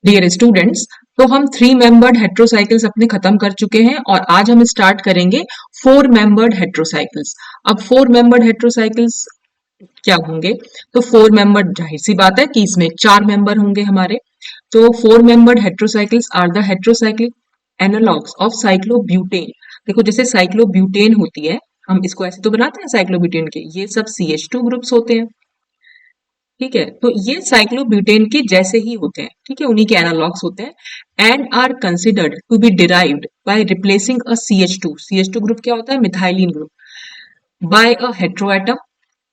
Dear students, तो हम 3 membered हेट्रोसाइकिल्स अपने खत्म कर चुके हैं और आज हम स्टार्ट करेंगे 4 मेंबर्ड हेट्रोसाइकिल्स। अब 4 मेंबर्ड हेट्रोसाइकिल्स क्या होंगे? तो 4 मेंबर्ड, जाहिर सी बात है कि इसमें 4 मेंबर होंगे हमारे। तो 4 membered heterocycles are the heterocyclic analogues of cyclobutane. देखो, जैसे साइक्लोब्यूटेन होती है, हम इसको ऐसे तो बनाते हैं साइक्लोब्यूटेन के, ये सब CH2 ग्रुप्स होते हैं। ठीक है, तो ये साइक्लोब्यूटेन के जैसे ही होते हैं, ठीक है, उन्हीं के एनालॉग्स होते हैं and are considered to be derived by replacing a CH2। CH2 group क्या होता है? Methylene group. By a heteroatom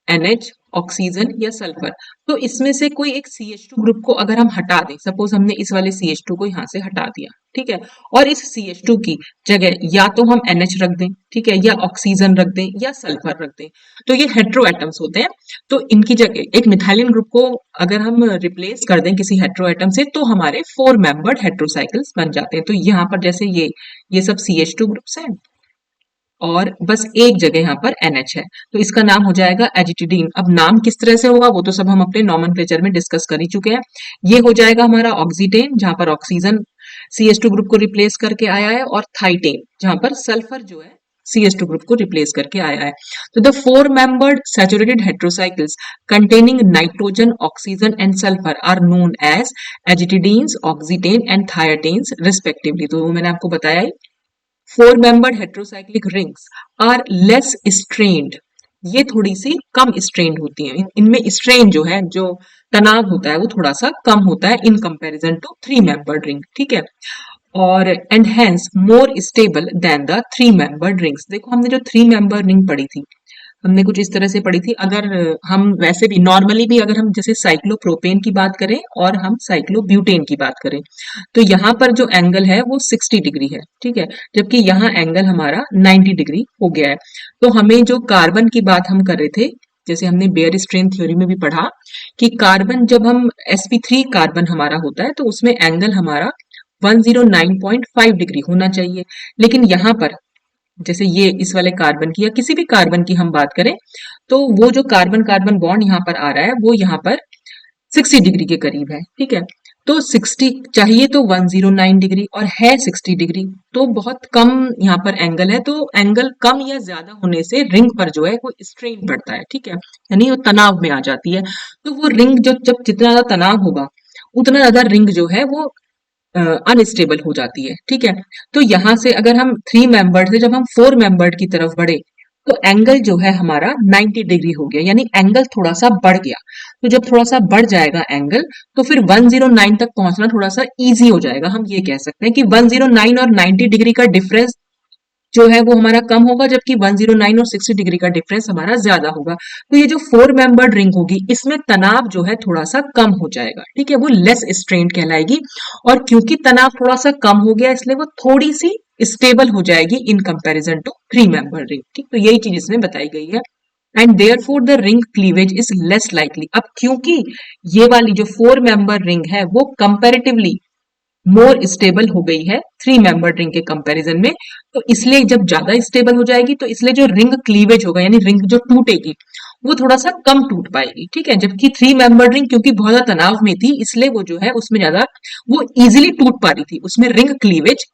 NH, oxygen या सल्फर। तो इसमें से कोई एक CH2 ग्रुप को अगर हम हटा दें, सपोज हमने इस वाले CH2 को यहाँ से हटा दिया, ठीक है, और इस CH2 की जगह या तो हम NH रख दें, ठीक है, या ऑक्सीजन रख दें या सल्फर रख दें, तो ये हेट्रो एटम्स होते हैं। तो इनकी जगह एक मिथाइलिन ग्रुप को अगर हम रिप्लेस कर दें किसी हेट्रो एटम से, तो हमारे 4 मेंबर्ड हेट्रोसाइकिल्स बन जाते हैं। तो यहाँ पर जैसे ये सब CH2 ग्रुप्स हैं और बस एक जगह यहाँ पर NH है, तो इसका नाम हो जाएगा एजिटिडीन। अब नाम किस तरह से होगा वो तो सब हम अपने नॉमेनक्लेचर में डिस्कस कर ही चुके हैं। ये हो जाएगा हमारा ऑक्सीटेन, जहां पर ऑक्सीजन CH2 ग्रुप को रिप्लेस करके आया है, और थाइटेन, जहां पर सल्फर जो है CH2 ग्रुप को रिप्लेस करके आया है। तो the 4 membered saturated heterocycles containing nitrogen, oxygen and sulphur are known as azetidines, oxetane and thietanes respectively. तो वो मैंने आपको बताया ही। 4 membered heterocyclic rings are less strained, ये थोड़ी सी कम स्ट्रेन्ड होती हैं। इनमें स्ट्रेन जो है, जो तनाव होता है, वो थोड़ा सा कम होता है in comparison to 3 membered ring, ठीक है। और and hence more stable than the 3 membered rings. देखो, हमने जो 3 मेंबर रिंग पढ़ी थी, हमने कुछ इस तरह से पढ़ी थी। अगर हम वैसे भी नॉर्मली भी अगर हम जैसे साइक्लोप्रोपेन की बात करें और हम साइक्लोब्यूटेन की बात करें, तो यहाँ पर जो एंगल है वो 60 डिग्री है, ठीक है, जबकि यहाँ एंगल हमारा 90 डिग्री हो गया है। तो हमें जो कार्बन की बात हम कर रहे थे, जैसे हमने बेयर स्ट्रेन थ्योरी में भी पढ़ा कि कार्बन, जब हम sp3 कार्बन हमारा होता है, तो उसमें एंगल हमारा 109.5 डिग्री होना चाहिए। लेकिन यहाँ पर जैसे ये इस वाले कार्बन की या किसी भी कार्बन की हम बात करें, तो वो जो कार्बन कार्बन बॉन्ड यहाँ पर आ रहा है, वो यहाँ पर 60 डिग्री के करीब है, ठीक है। तो 60 चाहिए तो 109 डिग्री, और है 60 डिग्री, तो बहुत कम यहाँ पर एंगल है। तो एंगल कम या ज्यादा होने से रिंग पर जो है वो स्ट्रेन पड़ता है, ठीक है, यानी वो तनाव में आ जाती है। तो वो रिंग जो, जब जितना ज्यादा तनाव होगा, उतना ज्यादा रिंग जो है वो अनस्टेबल हो जाती है, ठीक है। तो यहां से अगर हम 3 मेंबर्ड से जब हम 4 मेंबर्ड की तरफ बढ़े, तो एंगल जो है हमारा 90 डिग्री हो गया, यानी एंगल थोड़ा सा बढ़ गया। तो जब थोड़ा सा बढ़ जाएगा एंगल, तो फिर 109 तक पहुंचना थोड़ा सा इजी हो जाएगा। हम ये कह सकते हैं कि 109 और 90 डिग्री का डिफरेंस जो है वो हमारा कम होगा, जबकि 109 और 60 डिग्री का डिफरेंस हमारा ज्यादा होगा। तो ये जो 4 मेंबर्ड रिंग होगी, इसमें तनाव जो है थोड़ा सा कम हो जाएगा, ठीक है, वो लेस स्ट्रेन कहलाएगी। और क्योंकि तनाव थोड़ा सा कम हो गया, इसलिए वो थोड़ी सी स्टेबल हो जाएगी in comparison to 3 membered ring, ठीक। तो यही चीज इसमें बताई गई है। And there for the ring cleavage is less likely. अब क्योंकि ये वाली जो 4 मेंबर रिंग है वो कंपेरेटिवली मोर स्टेबल हो गई है 3 मेंबर रिंग के कंपैरिजन में, तो इसलिए जब ज्यादा स्टेबल हो जाएगी, तो इसलिए जो रिंग क्लीवेज होगा, यानी रिंग जो टूटेगी, वो थोड़ा सा कम टूट पाएगी, ठीक है। जबकि 3 मेंबर रिंग क्योंकि बहुत ज्यादा तनाव में थी, इसलिए वो जो है उसमें ज्यादा वो इजिली टूट पा रही थी, उसमें रिंग क्लीवेज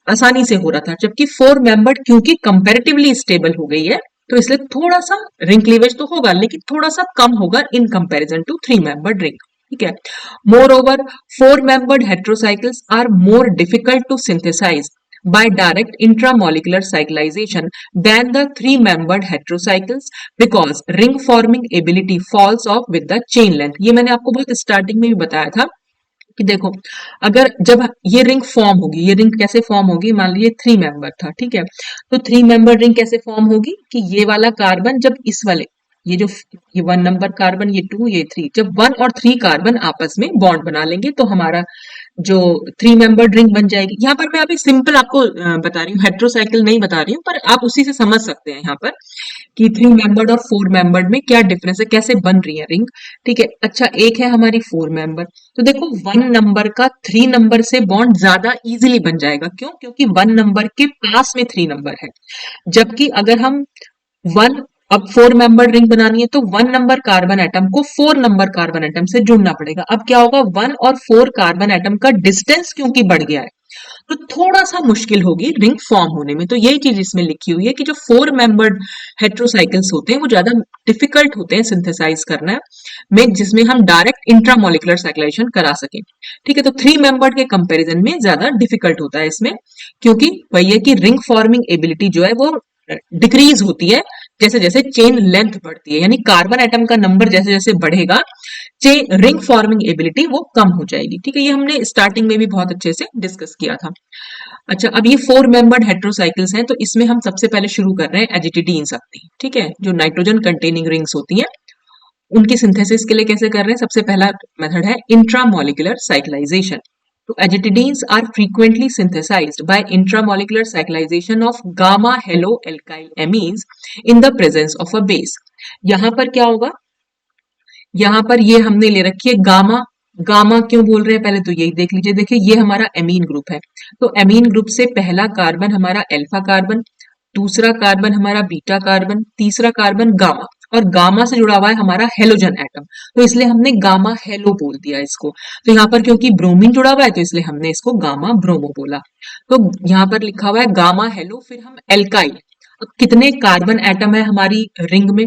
आसानी से हो रहा था। जबकि 4 मेंबर क्योंकि कंपेरेटिवली स्टेबल हो गई है, तो इसलिए थोड़ा सा रिंग क्लीवेज तो होगा, लेकिन थोड़ा सा कम होगा in comparison to 3 membered ring, ठीक है। Moreover 4 membered heterocycles are more difficult to synthesise by direct intramolecular cyclization than the 3 membered heterocycles because ring forming ability falls off with the chain length। ये मैंने आपको बहुत starting में भी बताया था कि देखो, अगर जब ये रिंग फॉर्म होगी, ये रिंग कैसे फॉर्म होगी, मान लीजिए 3 मेंबर था, ठीक है, तो 3 मेंबर रिंग कैसे फॉर्म होगी कि ये वाला कार्बन जब इस वाले, ये जो ये 1 नंबर कार्बन, ये 2, ये 3, जब 1 और 3 कार्बन आपस में बॉन्ड बना लेंगे, तो हमारा जो 3 मेंबर रिंग बन जाएगी। यहाँ पर मैं अभी सिंपल आपको बता रही हूँ, हेट्रोसाइकिल नहीं बता रही हूँ, पर आप उसी से समझ सकते हैं यहाँ पर कि 3 मेंबर्ड और 4 मेंबर्ड में क्या डिफरेंस है, कैसे बन रही है रिंग, ठीक है। अच्छा, एक है हमारी 4 मेंबर, तो देखो 1 नंबर का 3 नंबर से बॉन्ड ज्यादा इजीली बन जाएगा। क्यों? क्योंकि 1 नंबर के पास में 3 नंबर है। जबकि अगर हम 1 अब 4 मेंबर रिंग बनानी है तो 1 नंबर कार्बन एटम को 4 नंबर कार्बन एटम से जुड़ना पड़ेगा। अब क्या होगा, 1 और 4 कार्बन एटम का डिस्टेंस क्योंकि बढ़ गया है तो थोड़ा सा मुश्किल होगी रिंग फॉर्म होने में। तो यही चीज इसमें लिखी हुई है कि जो 4 मेंबर्ड हेट्रोसाइकिल्स होते हैं वो ज्यादा डिफिकल्ट होते हैं सिंथेसाइज करना में, जिसमें हम डायरेक्ट इंट्रामोलिकुलर साइक्लाइजेशन करा सकें। ठीक है, तो 3 मेंबर्ड के कंपैरिजन में ज्यादा डिफिकल्ट होता है इसमें, क्योंकि वही है कि रिंग फॉर्मिंग एबिलिटी जो है वो डिक्रीज होती है जैसे जैसे चेन लेंथ बढ़ती है, यानी कार्बन एटम का नंबर जैसे जैसे बढ़ेगा चेन रिंग फॉर्मिंग एबिलिटी वो कम हो जाएगी। ठीक है, ये हमने स्टार्टिंग में भी बहुत अच्छे से डिस्कस किया था। अच्छा, अब ये 4 मेंबर्ड हेट्रोसाइकिल्स हैं तो इसमें हम सबसे पहले शुरू कर रहे हैं एजिटिडीन्स अपनी। ठीक है, जो नाइट्रोजन कंटेनिंग रिंग्स होती हैं उनकी सिंथेसिस के लिए कैसे कर रहे हैं, सबसे पहला मेथड है इंट्रामोलिकुलर साइक्लाइजेशन। तो azetidines are frequently synthesised by intramolecular cyclisation of gamma halo alkyl amines in the presence of a base. यहां पर क्या होगा, यहां पर ये हमने ले रखी है गामा। गामा क्यों बोल रहे हैं पहले तो यही देख लीजिए। देखिए ये हमारा एमीन ग्रुप है, तो एमीन ग्रुप से पहला कार्बन हमारा अल्फा कार्बन, दूसरा कार्बन हमारा बीटा कार्बन, तीसरा कार्बन गामा, और गामा से जुड़ा हुआ है हमारा हेलोजन एटम, तो इसलिए हमने गामा हेलो बोल दिया इसको। तो यहाँ पर क्योंकि ब्रोमीन जुड़ा हुआ है तो इसलिए हमने इसको गामा ब्रोमो बोला। तो यहाँ पर लिखा हुआ है गामा हेलो, फिर हम एल्काइल। अब कितने कार्बन एटम है हमारी रिंग में,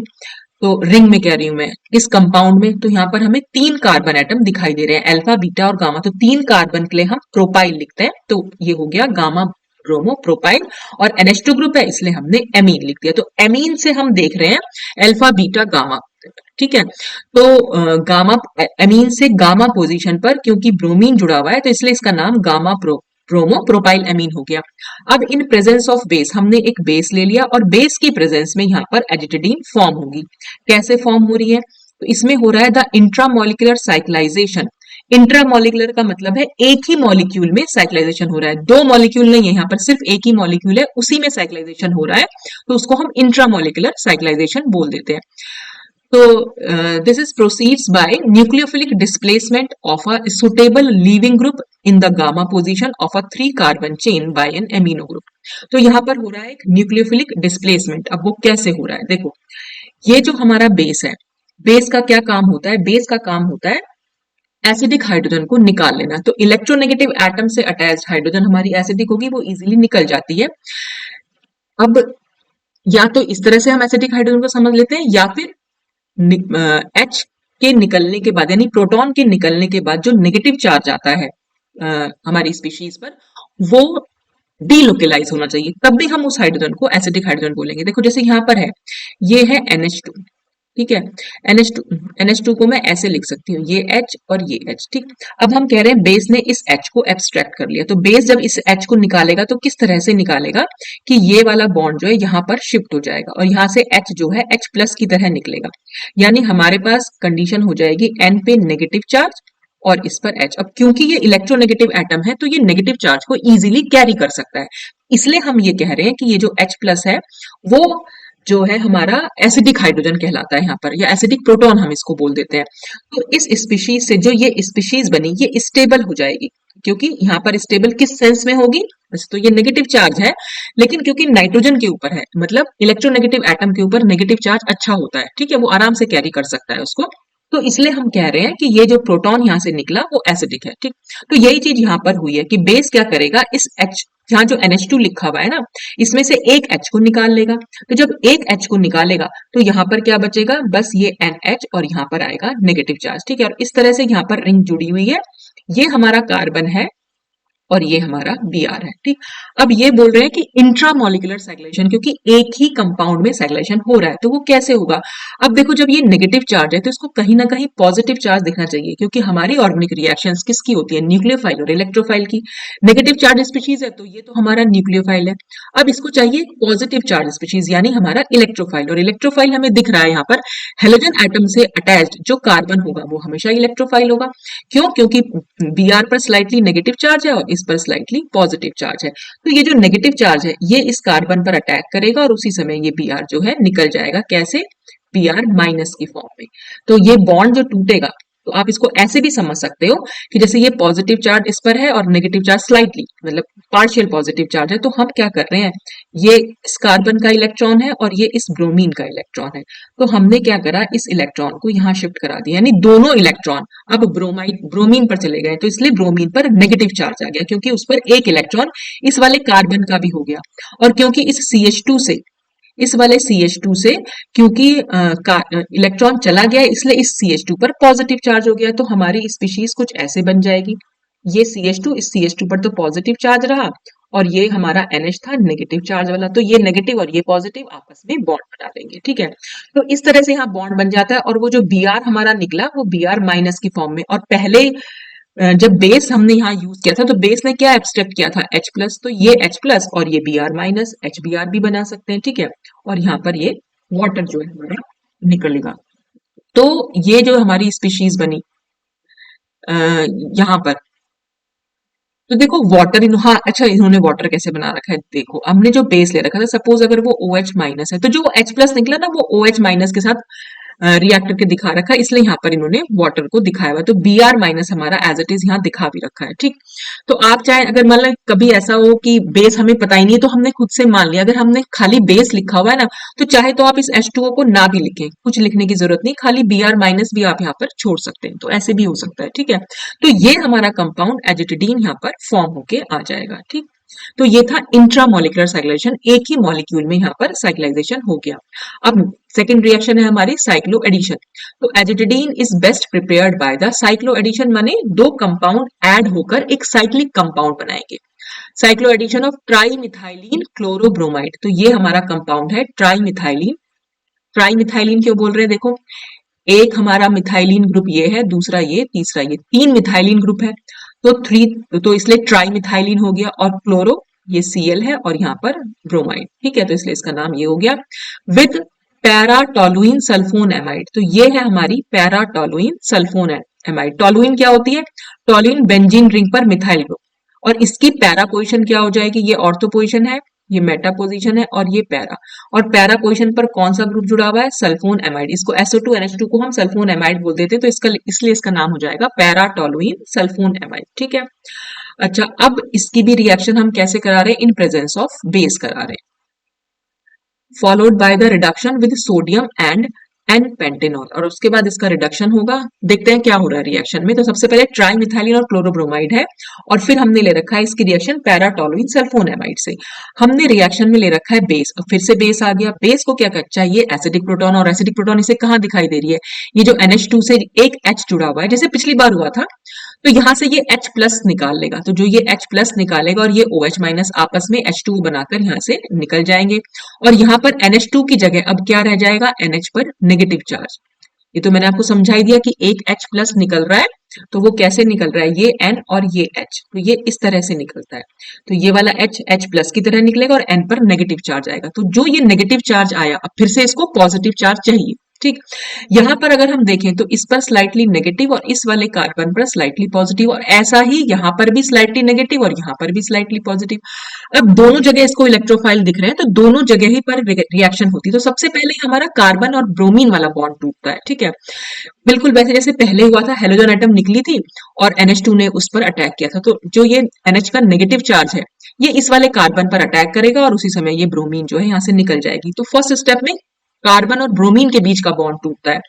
तो रिंग में कह रही हूं मैं, इस कंपाउंड में, तो यहाँ पर हमें 3 कार्बन एटम दिखाई दे रहे हैं, अल्फा बीटा और गामा। तो 3 कार्बन के लिए हम प्रोपाइल लिखते हैं, तो ये हो गया गामा ब्रोमो प्रोपाइल। और NH2 ग्रुप है इसलिए हमने एमीन लिख दिया। तो एमीन से हम देख रहे हैं अल्फा बीटा गामा। ठीक है, तो गामा एमीन से गामा पोजीशन पर क्योंकि ब्रोमीन जुड़ा हुआ है तो इसलिए इसका नाम गामा ब्रोमो प्रोपाइल एमीन हो गया। अब इन प्रेजेंस ऑफ बेस, हमने एक बेस ले लिया और बेस की प्रेजेंस में यहाँ पर एजिटिडीन फॉर्म होगी। कैसे फॉर्म हो रही है, तो इसमें हो रहा है द इंट्रामोलिकुलर साइक्लाइजेशन। इंट्रामोलिकुलर का मतलब है एक ही मॉलिक्यूल में साइक्लाइजेशन हो रहा है, 2 मॉलिक्यूल नहीं है, यहाँ पर सिर्फ एक ही मॉलिक्यूल है उसी में साइक्लाइजेशन हो रहा है, तो उसको हम इंट्रामोलिकुलर साइक्लाइजेशन बोल देते हैं। तो this is proceeds by nucleophilic displacement of a suitable leaving group in the gamma position of a 3 carbon chain by an amino group। तो यहाँ पर हो रहा है एक न्यूक्लियोफिलिक डिस्प्लेसमेंट। अब वो कैसे हो रहा है, देखो ये जो हमारा बेस है, बेस का क्या काम होता है, बेस का काम होता है एसिडिक हाइड्रोजन को निकाल लेना। तो इलेक्ट्रोनेगेटिव एटम से अटैच्ड हाइड्रोजन हमारी एसिडिक होगी, वो इजीली निकल जाती है। अब या तो इस तरह से हम एसिडिक हाइड्रोजन को समझ लेते हैं, या फिर एच के निकलने के बाद यानी प्रोटॉन के निकलने के बाद जो नेगेटिव चार्ज आता है हमारी स्पीशीज पर, वो डीलोकेलाइज होना चाहिए, तब भी हम उस हाइड्रोजन को एसिडिक हाइड्रोजन बोलेंगे। देखो जैसे यहाँ पर है, ये है NH2। ठीक है, NH2 को मैं ऐसे लिख सकती हूँ, ये H और ये H। ठीक, अब हम कह रहे हैं बेस ने इस H को एब्स्ट्रैक्ट कर लिया, तो बेस जब इस H को निकालेगा तो किस तरह से निकालेगा कि ये वाला बॉन्ड जो है यहाँ पर शिफ्ट हो जाएगा और यहाँ से H जो है H प्लस की तरह निकलेगा, यानी हमारे पास कंडीशन हो जाएगी N पे नेगेटिव चार्ज और इस पर H। अब क्योंकि ये इलेक्ट्रोनेगेटिव एटम है तो ये नेगेटिव चार्ज को इजीली कैरी कर सकता है, इसलिए हम ये कह रहे हैं कि ये जो H प्लस है वो जो है हमारा एसिडिक हाइड्रोजन कहलाता है यहाँ पर, या एसिडिक प्रोटॉन हम इसको बोल देते हैं। तो इस स्पीशीज से जो ये स्पीशीज बनी ये स्टेबल हो जाएगी, क्योंकि यहाँ पर स्टेबल किस सेंस में होगी, वैसे तो ये नेगेटिव चार्ज है, लेकिन क्योंकि नाइट्रोजन के ऊपर है, मतलब इलेक्ट्रोनेगेटिव एटम के ऊपर नेगेटिव चार्ज अच्छा होता है। ठीक है, वो आराम से कैरी कर सकता है उसको, तो इसलिए हम कह रहे हैं कि ये जो प्रोटॉन यहाँ से निकला वो एसिडिक है। ठीक, तो यही चीज यहाँ पर हुई है कि बेस क्या करेगा, इस H यहाँ जो NH2 लिखा हुआ है ना, इसमें से एक H को निकाल लेगा। तो जब एक H को निकालेगा तो यहाँ पर क्या बचेगा, बस ये NH और यहाँ पर आएगा नेगेटिव चार्ज। ठीक है, और इस तरह से यहाँ पर रिंग जुड़ी हुई है, ये हमारा कार्बन है और ये हमारा Br है। ठीक, अब ये बोल रहे हैं कि इंट्रामोलिकुलर साइक्लेशन, क्योंकि एक ही कंपाउंड में साइक्लेशन हो रहा है, तो वो कैसे होगा। अब देखो जब ये नेगेटिव चार्ज है तो इसको कहीं ना कहीं पॉजिटिव चार्ज दिखना चाहिए, क्योंकि हमारी ऑर्गेनिक रिएक्शंस किसकी होती है, न्यूक्लियोफाइल और इलेक्ट्रोफाइल की। नेगेटिव चार्ज स्पीशीज है तो ये तो हमारा न्यूक्लियोफाइल है, अब इसको चाहिए पॉजिटिव चार्ज स्पीशीज यानी हमारा इलेक्ट्रोफाइल, और इलेक्ट्रोफाइल हमें दिख रहा है यहाँ पर हेलोजन एटम से अटैच्ड जो कार्बन होगा वो हमेशा इलेक्ट्रोफाइल होगा। क्यों, क्योंकि Br पर स्लाइटली नेगेटिव चार्ज है और इस पर स्लाइटली पॉजिटिव चार्ज है, तो ये जो नेगेटिव चार्ज है ये इस कार्बन पर अटैक करेगा और उसी समय ये Br जो है निकल जाएगा, कैसे, Br माइनस की फॉर्म में। तो ये बॉन्ड जो टूटेगा तो आप इसको ऐसे भी समझ सकते हो कि जैसे ये पॉजिटिव चार्ज इस पर है और नेगेटिव चार्ज स्लाइटली मतलब पार्शियल पॉजिटिव चार्ज है, तो हम क्या कर रहे हैं, ये इस कार्बन का इलेक्ट्रॉन है और ये इस ब्रोमीन का इलेक्ट्रॉन है, तो हमने क्या करा, इस इलेक्ट्रॉन को यहाँ शिफ्ट करा दिया, यानी दोनों इलेक्ट्रॉन अब ब्रोमीन पर चले गए, तो इसलिए ब्रोमीन पर नेगेटिव चार्ज आ गया क्योंकि उस पर एक इलेक्ट्रॉन इस वाले कार्बन का भी हो गया। और क्योंकि इस CH2 से, इस वाले CH2 से क्योंकि इलेक्ट्रॉन चला गया इसलिए इस CH2 पर पॉजिटिव चार्ज हो गया, तो हमारी स्पीशीज कुछ ऐसे बन जाएगी। ये CH2, इस CH2 पर तो पॉजिटिव चार्ज रहा और ये हमारा NH था नेगेटिव चार्ज वाला, तो ये नेगेटिव और ये पॉजिटिव आपस में बॉन्ड बना देंगे, ठीक है। तो इस तरह से यहाँ बॉन्ड बन जाता है और वो जो Br हमारा निकला वो Br माइनस की फॉर्म में, और पहले जब बेस हमने यहाँ यूज किया था तो बेस ने क्या एब्स्ट्रैक्ट किया था, H प्लस, तो ये H प्लस और ये Br माइनस, HBr भी बना सकते हैं, ठीक है। और यहाँ पर ये वाटर जो है हमारा निकलेगा। तो ये जो हमारी स्पीशीज बनी यहाँ पर, तो देखो वाटर इन, हाँ अच्छा इन्होंने वाटर कैसे बना रखा है, देखो हमने जो बेस ले रखा था, सपोज अगर वो OH माइनस है तो जो H प्लस निकला ना वो OH माइनस के साथ रिएक्ट करके दिखा रखा है, इसलिए यहाँ पर इन्होंने वाटर को दिखाया हुआ है, तो Br माइनस हमारा एज इट इज यहाँ दिखा भी रखा है, ठीक। तो आप चाहे अगर मान लो कभी ऐसा हो कि बेस हमें पता ही नहीं है तो हमने खुद से मान लिया, अगर हमने खाली बेस लिखा हुआ है ना तो चाहे तो आप इस H2O को ना भी लिखें, कुछ लिखने की जरूरत नहीं, खाली Br माइनस भी आप यहाँ पर छोड़ सकते हैं, तो ऐसे भी हो सकता है, ठीक है। तो ये हमारा कंपाउंड एजिटिडीन यहाँ पर फॉर्म होके आ जाएगा, ठीक। तो ये था इंट्रामोलिकुलर साइक्लाइजेशन, एक ही मॉलिक्यूल में यहाँ पर साइक्लाइजेशन हो गया। अब सेकेंड रिएक्शन है हमारी साइक्लो एडिशन। तो azetidine is best prepared by the cyclo addition, माने दो कंपाउंड ऐड होकर एक साइक्लिक कंपाउंड बनाएंगे। Cyclo addition of trimethylene chlorobromide, तो ये हमारा कंपाउंड है ट्राईमिथाइलिन। ट्राईमिथाइलिन क्यों बोल रहे हैं, देखो एक हमारा मिथाइलिन ग्रुप ये है, दूसरा ये, तीसरा ये, तीन मिथाइलिन ग्रुप है, तो थ्री, तो इसलिए ट्राई मिथाइलिन हो गया, और क्लोरो ये Cl है और यहाँ पर ब्रोमाइड, ठीक है, तो इसलिए इसका नाम ये हो गया। विद पैराटोलुइन सल्फोन एमाइड, तो ये है हमारी पैराटोलुइन सल्फोन एमाइड। टोलुइन क्या होती है, टोलुइन बेंजीन रिंग पर मिथाइल ग्रुप, और इसकी पैरा पोजिशन क्या हो जाएगी, ये ऑर्थो पोजिशन है, ये मेटा पोजिशन है और ये पैरा, और पैरा पोजिशन पर कौन सा ग्रुप जुड़ा हुआ है, सल्फोन एमाइड। इसको SO2 NH2 को हम सल्फोन एमाइड बोल देते हैं, तो इसका इसलिए इसका नाम हो जाएगा पैराटोलुइन सल्फोन एमाइड, ठीक है। अच्छा, अब इसकी भी रिएक्शन हम कैसे करा रहे हैं, इन प्रेजेंस ऑफ बेस करा रहे हैं, followed by the reduction with sodium and n pentanol, और उसके बाद इसका रिडक्शन होगा। देखते हैं क्या हो रहा है रिएक्शन में। तो सबसे पहले ट्राईमिथाइलिन और क्लोरोब्रोमाइड है, और फिर हमने ले रखा है इसकी रिएक्शन पैराटोलुइन सल्फोनेमाइड से। हमने रिएक्शन में ले रखा है बेस, और फिर से बेस आ गया। बेस को क्या करना चाहिए, एसिडिक प्रोटॉन, और एसिडिक प्रोटॉन इसे कहाँ दिखाई दे रही है, ये जो NH2 से एक H जुड़ा हुआ है, जैसे पिछली बार हुआ था, तो यहां से ये H प्लस निकाल लेगा, तो जो ये H प्लस निकालेगा और ये OH माइनस आपस में H2 बनाकर यहां से निकल जाएंगे, और यहाँ पर NH2 की जगह अब क्या रह जाएगा, NH पर नेगेटिव चार्ज। ये तो मैंने आपको समझा ही दिया कि एक H प्लस निकल रहा है, तो वो कैसे निकल रहा है, ये N और ये H, तो ये इस तरह से निकलता है। तो ये वाला H H प्लस की तरह निकलेगा और N पर नेगेटिव चार्ज आएगा, तो जो ये नेगेटिव चार्ज आया अब फिर से इसको पॉजिटिव चार्ज चाहिए, ठीक। यहां पर अगर हम देखें तो इस पर स्लाइटली नेगेटिव और इस वाले कार्बन पर स्लाइटली पॉजिटिव, और ऐसा ही यहां पर भी स्लाइटली नेगेटिव और यहां पर भी स्लाइटली पॉजिटिव। अब दोनों जगह इसको इलेक्ट्रोफाइल दिख रहे हैं, तो दोनों जगह ही पर रिएक्शन होती है। तो सबसे पहले हमारा कार्बन और ब्रोमीन वाला बॉन्ड टूटता है, ठीक है, बिल्कुल वैसे जैसे पहले हुआ था, हेलोजन एटम निकली थी और NH2 ने उस पर अटैक किया था, तो जो ये NH का नेगेटिव चार्ज है ये इस वाले कार्बन पर अटैक करेगा और उसी समय ये ब्रोमीन जो है यहाँ से निकल जाएगी। तो फर्स्ट स्टेप में कार्बन और ब्रोमीन के बीच का बॉन्ड टूटता है।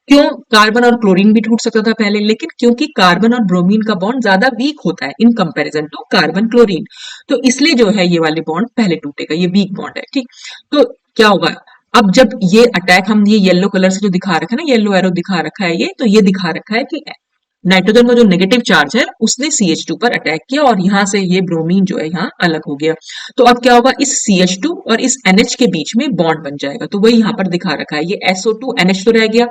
क्यों, कार्बन और क्लोरीन भी टूट सकता था पहले, लेकिन क्योंकि कार्बन और ब्रोमीन का बॉन्ड ज्यादा वीक होता है in comparison to carbon chlorine, तो इसलिए जो है ये वाले बॉन्ड पहले टूटेगा, ये वीक बॉन्ड है, ठीक। तो क्या होगा, अब जब ये अटैक हम ये येलो कलर से जो दिखा रखा है ना, येलो एरो दिखा रखा है ये, तो ये दिखा रखा है कि नाइट्रोजन का जो नेगेटिव चार्ज है उसने CH2 पर अटैक किया और यहां से ये ब्रोमीन जो है यहाँ अलग हो गया। तो अब क्या होगा, इस CH2 और इस NH के बीच में बॉन्ड बन जाएगा, तो वही यहाँ पर दिखा रखा है, ये SO2 NH तो रह गया,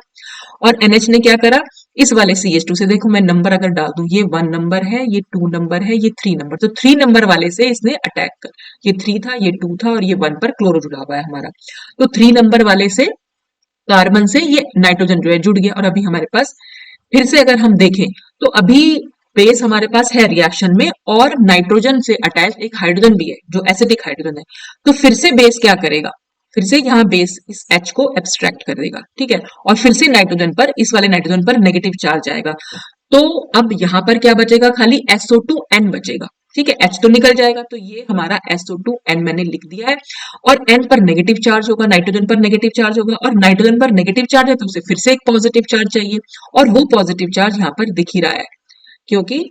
और NH ने क्या करा, इस वाले CH2 से, देखो मैं नंबर अगर डाल दूं, ये 1 नंबर है, ये 2 नंबर है, ये 3 नंबर, तो 3 नंबर वाले से इसने अटैक कर, ये 3 था, ये 2 था और ये 1 पर क्लोरो जुड़ा हुआ है हमारा, तो 3 नंबर वाले से कार्बन से ये नाइट्रोजन जो है जुड़ गया। और अभी हमारे पास फिर से अगर हम देखें तो अभी बेस हमारे पास है रिएक्शन में, और नाइट्रोजन से अटैच एक हाइड्रोजन भी है जो एसिडिक हाइड्रोजन है, तो फिर से बेस क्या करेगा, फिर से यहाँ बेस इस H को एब्स्ट्रैक्ट कर देगा, ठीक है, और फिर से नाइट्रोजन पर, इस वाले नाइट्रोजन पर नेगेटिव चार्ज आएगा। तो अब यहाँ पर क्या बचेगा, खाली SO2N बचेगा, ठीक है, H तो निकल जाएगा, तो ये हमारा SO2N मैंने लिख दिया है। और N पर नेगेटिव चार्ज होगा, नाइट्रोजन पर नेगेटिव चार्ज होगा, और नाइट्रोजन पर नेगेटिव चार्ज है तो उसे फिर से एक पॉजिटिव चार्ज चाहिए, और वो पॉजिटिव चार्ज यहाँ पर दिख ही रहा है, क्योंकि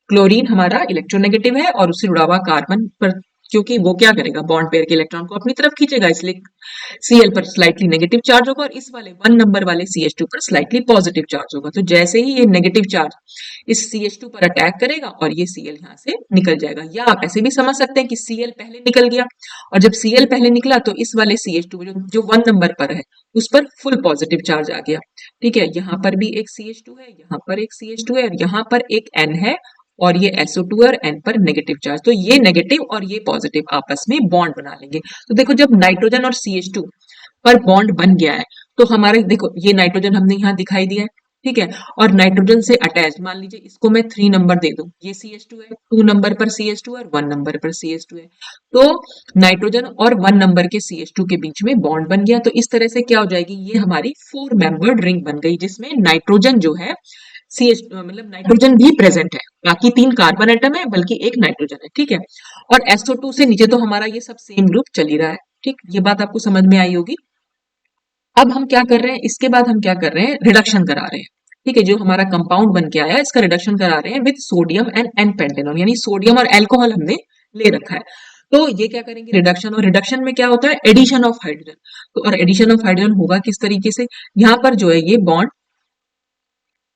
क्लोरीन हमारा इलेक्ट्रोनेगेटिव है और उससे जुड़ा हुआ कार्बन पर, क्योंकि वो क्या करेगा, बॉन्ड पेयर के इलेक्ट्रॉन को अपनी तरफ खींचेगा, इसलिए Cl पर स्लाइटली नेगेटिव चार्ज होगा और इस वाले 1 नंबर वाले CH2 पर स्लाइटली पॉजिटिव चार्ज होगा। तो जैसे ही ये नेगेटिव चार्ज इस CH2 पर अटैक करेगा और ये Cl यहाँ से निकल जाएगा, या आप ऐसे भी समझ सकते हैं कि Cl पहले निकल गया, और जब Cl पहले निकला तो इस वाले CH2 जो 1 नंबर पर है उस पर फुल पॉजिटिव चार्ज आ गया, ठीक है, यहाँ पर भी एक CH2 है, यहाँ पर एक CH2 है, और यहाँ पर एक N है, और ये SO2 और N पर नेगेटिव चार्ज, तो ये नेगेटिव और ये पॉजिटिव आपस में बॉन्ड बना लेंगे। तो देखो जब नाइट्रोजन और CH2 पर बॉन्ड बन गया है तो हमारे देखो ये नाइट्रोजन हमने यहाँ दिखाई दिया है, ठीक है, और नाइट्रोजन से अटैच मान लीजिए इसको मैं 3 नंबर दे दूं, ये CH2 है, 2 नंबर पर CH2 और 1 नंबर पर CH2 है, तो नाइट्रोजन और 1 नंबर के CH2 के बीच में बॉन्ड बन गया। तो इस तरह से क्या हो जाएगी, ये हमारी 4 मेंबर्ड रिंग बन गई, जिसमें नाइट्रोजन जो है CH मतलब नाइट्रोजन भी प्रेजेंट है, बाकी 3 कार्बन एटम है बल्कि एक नाइट्रोजन है, ठीक है, और SO2 से नीचे तो हमारा ये सब सेम ग्रुप चल ही रहा है, ठीक, ये बात आपको समझ में आई होगी। अब हम क्या कर रहे हैं, इसके बाद हम क्या कर रहे हैं, रिडक्शन करा रहे हैं, ठीक है, जो हमारा कंपाउंड बन के आया इसका रिडक्शन करा रहे हैं with sodium and n pentanol, यानी सोडियम और अल्कोहल हमने ले रखा है। तो ये क्या करेंगे, रिडक्शन, और रिडक्शन में क्या होता है, एडिशन ऑफ हाइड्रोजन। तो और एडिशन ऑफ हाइड्रोजन होगा किस तरीके से, यहाँ पर जो है ये बॉन्ड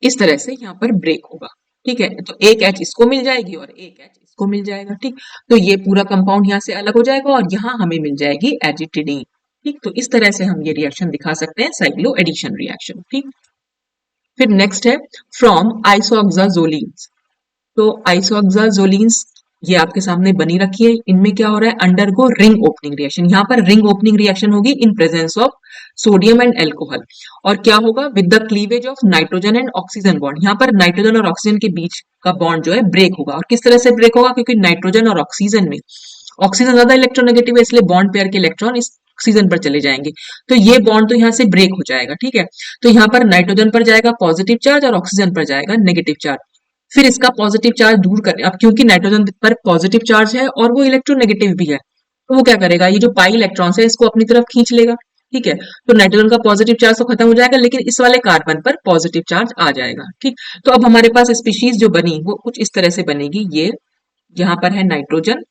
इस तरह से यहाँ पर ब्रेक होगा, ठीक है, तो एक H इसको मिल जाएगी और एक H इसको मिल जाएगा, ठीक, तो ये पूरा कंपाउंड यहाँ से अलग हो जाएगा और यहाँ हमें मिल जाएगी एजिटिडीन, ठीक, तो इस तरह से हम ये रिएक्शन दिखा सकते हैं, साइक्लो एडिशन रिएक्शन, ठीक। फिर नेक्स्ट है फ्रॉम आइसोऑक्साजोलिन्स। तो आइसोऑक्साजोलिन्स ये आपके सामने बनी रखी है, इनमें क्या हो रहा है, अंडरगो रिंग ओपनिंग रिएक्शन, यहाँ पर रिंग ओपनिंग रिएक्शन होगी in presence of sodium and alcohol, और क्या होगा, with the cleavage of nitrogen and oxygen bond, यहाँ पर नाइट्रोजन और ऑक्सीजन के बीच का बॉन्ड जो है ब्रेक होगा, और किस तरह से ब्रेक होगा, क्योंकि नाइट्रोजन और ऑक्सीजन में ऑक्सीजन ज्यादा इलेक्ट्रोनेगेटिव है, इसलिए बॉन्ड पेयर के इलेक्ट्रॉन इस ऑक्सीजन पर चले जाएंगे, तो ये बॉन्ड तो यहाँ से ब्रेक हो जाएगा, ठीक है, तो यहाँ पर नाइट्रोजन पर जाएगा पॉजिटिव चार्ज और ऑक्सीजन पर जाएगा नेगेटिव चार्ज, फिर इसका पॉजिटिव चार्ज दूर करें, अब क्योंकि नाइट्रोजन पर पॉजिटिव चार्ज है और वो इलेक्ट्रोनेगेटिव भी है, तो वो क्या करेगा, ये जो पाई इलेक्ट्रॉन्स है इसको अपनी तरफ खींच लेगा, ठीक है, तो नाइट्रोजन का पॉजिटिव चार्ज तो खत्म हो जाएगा, लेकिन इस वाले कार्बन पर पॉजिटिव चार्ज आ जाएगा, ठीक, तो अब हमारे पास स्पीशीज जो बनी वो कुछ इस तरह से बनेगी, ये यहाँ पर है नाइट्रोजन,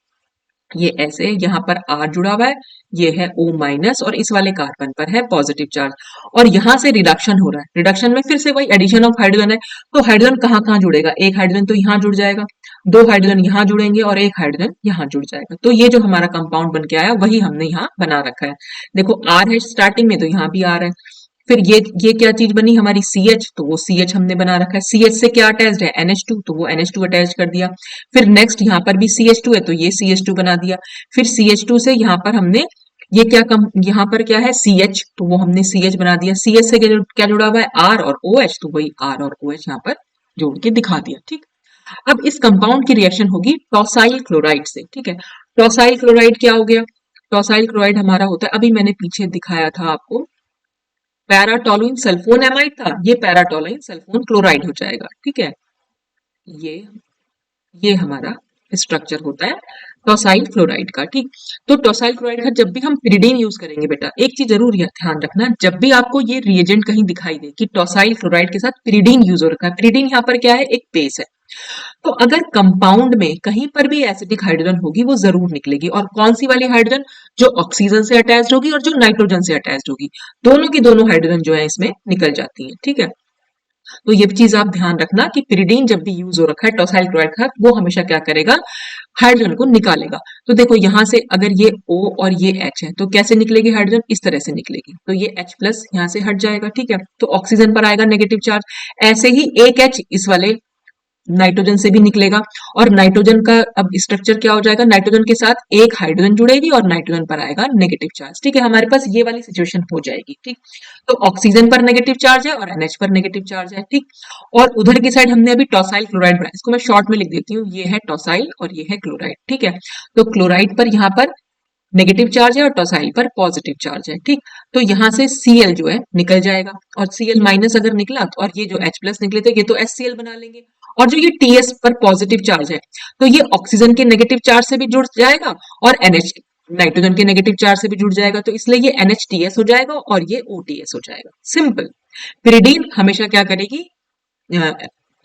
ये ऐसे यहाँ पर R जुड़ा हुआ है, ये है O माइनस, और इस वाले कार्बन पर है पॉजिटिव चार्ज, और यहाँ से रिडक्शन हो रहा है, रिडक्शन में फिर से वही एडिशन ऑफ हाइड्रोजन है, तो हाइड्रोजन कहाँ कहाँ जुड़ेगा, एक हाइड्रोजन तो यहाँ जुड़ जाएगा, 2 हाइड्रोजन यहाँ जुड़ेंगे और एक हाइड्रोजन यहाँ जुड़ जाएगा, तो ये जो हमारा कंपाउंड बन के आया वही हमने यहाँ बना रखा है, देखो R है स्टार्टिंग में तो यहाँ भी R है, फिर ये क्या चीज बनी हमारी CH, तो वो CH हमने बना रखा है, CH से क्या अटैच्ड है, NH2, तो वो NH2 अटैच कर दिया, फिर नेक्स्ट यहाँ पर भी CH2 है तो ये CH2 बना दिया, फिर CH2 से यहाँ पर हमने ये क्या कम, यहाँ पर क्या है CH, तो वो हमने CH बना दिया, CH से क्या जुड़ा हुआ है R और OH, तो वही R और OH यहाँ पर जोड़ के दिखा दिया, ठीक। अब इस कंपाउंड की रिएक्शन होगी टॉसाइल क्लोराइड से, ठीक है, टॉसाइल क्लोराइड क्या हो गया, टॉसाइल क्लोराइड हमारा होता है, अभी मैंने पीछे दिखाया था आपको, पैराटोलुइन सल्फोन एमाइड था, ये पैराटोलुइन सल्फोन क्लोराइड हो जाएगा, ठीक है, ये ये हमारा स्ट्रक्चर होता है टॉसाइल क्लोराइड का, ठीक। तो टॉसाइल क्लोराइड का जब भी हम पिरिडीन यूज करेंगे बेटा, एक चीज जरूर ध्यान रखना, जब भी आपको ये रिएजेंट कहीं दिखाई दे कि टॉसाइल क्लोराइड के साथ पिरिडीन यूज हो रखा है, पिरिडीन यहाँ पर क्या है, एक बेस है, तो अगर कंपाउंड में कहीं पर भी एसिडिक हाइड्रोजन होगी वो जरूर निकलेगी, और कौन सी वाली हाइड्रोजन, जो ऑक्सीजन से अटैच्ड होगी और जो नाइट्रोजन से अटैच्ड होगी, दोनों की दोनों हाइड्रोजन जो है इसमें निकल जाती है, ठीक है, तो ये चीज आप ध्यान रखना कि पिरिडीन जब भी यूज हो रखा है टॉसाइल क्लोराइड का, वो हमेशा क्या करेगा, हाइड्रोजन को निकालेगा, तो देखो यहां से अगर ये O और ये H है तो कैसे निकलेगी हाइड्रोजन, इस तरह से निकलेगी, तो ये H प्लस यहाँ से हट जाएगा, ठीक है, तो ऑक्सीजन पर आएगा नेगेटिव चार्ज, ऐसे ही एक H इस वाले नाइट्रोजन से भी निकलेगा, और नाइट्रोजन का अब स्ट्रक्चर क्या हो जाएगा, नाइट्रोजन के साथ एक हाइड्रोजन जुड़ेगी और नाइट्रोजन पर आएगा नेगेटिव चार्ज, ठीक है, हमारे पास ये वाली सिचुएशन हो जाएगी, ठीक, तो ऑक्सीजन पर नेगेटिव चार्ज है और NH पर नेगेटिव चार्ज है, ठीक, और उधर की साइड हमने अभी टॉसाइल क्लोराइड बनाया, इसको मैं शॉर्ट में लिख देती हूँ, ये है टॉसाइल और ये है क्लोराइड, ठीक है, तो क्लोराइड पर यहाँ पर नेगेटिव चार्ज है और टॉसाइल पर पॉजिटिव चार्ज है, ठीक। तो यहाँ से Cl जो है निकल जाएगा और Cl माइनस अगर निकला तो, और ये जो H प्लस निकले थे ये तो HCl बना लेंगे। और जो ये Ts पर पॉजिटिव चार्ज है तो ये ऑक्सीजन के नेगेटिव चार्ज से भी जुड़ जाएगा और NH नाइट्रोजन के नेगेटिव चार्ज से भी जुड़ जाएगा, तो इसलिए ये NHTS हो जाएगा और ये OTS हो जाएगा। सिंपल। पिरिडीन हमेशा क्या करेगी,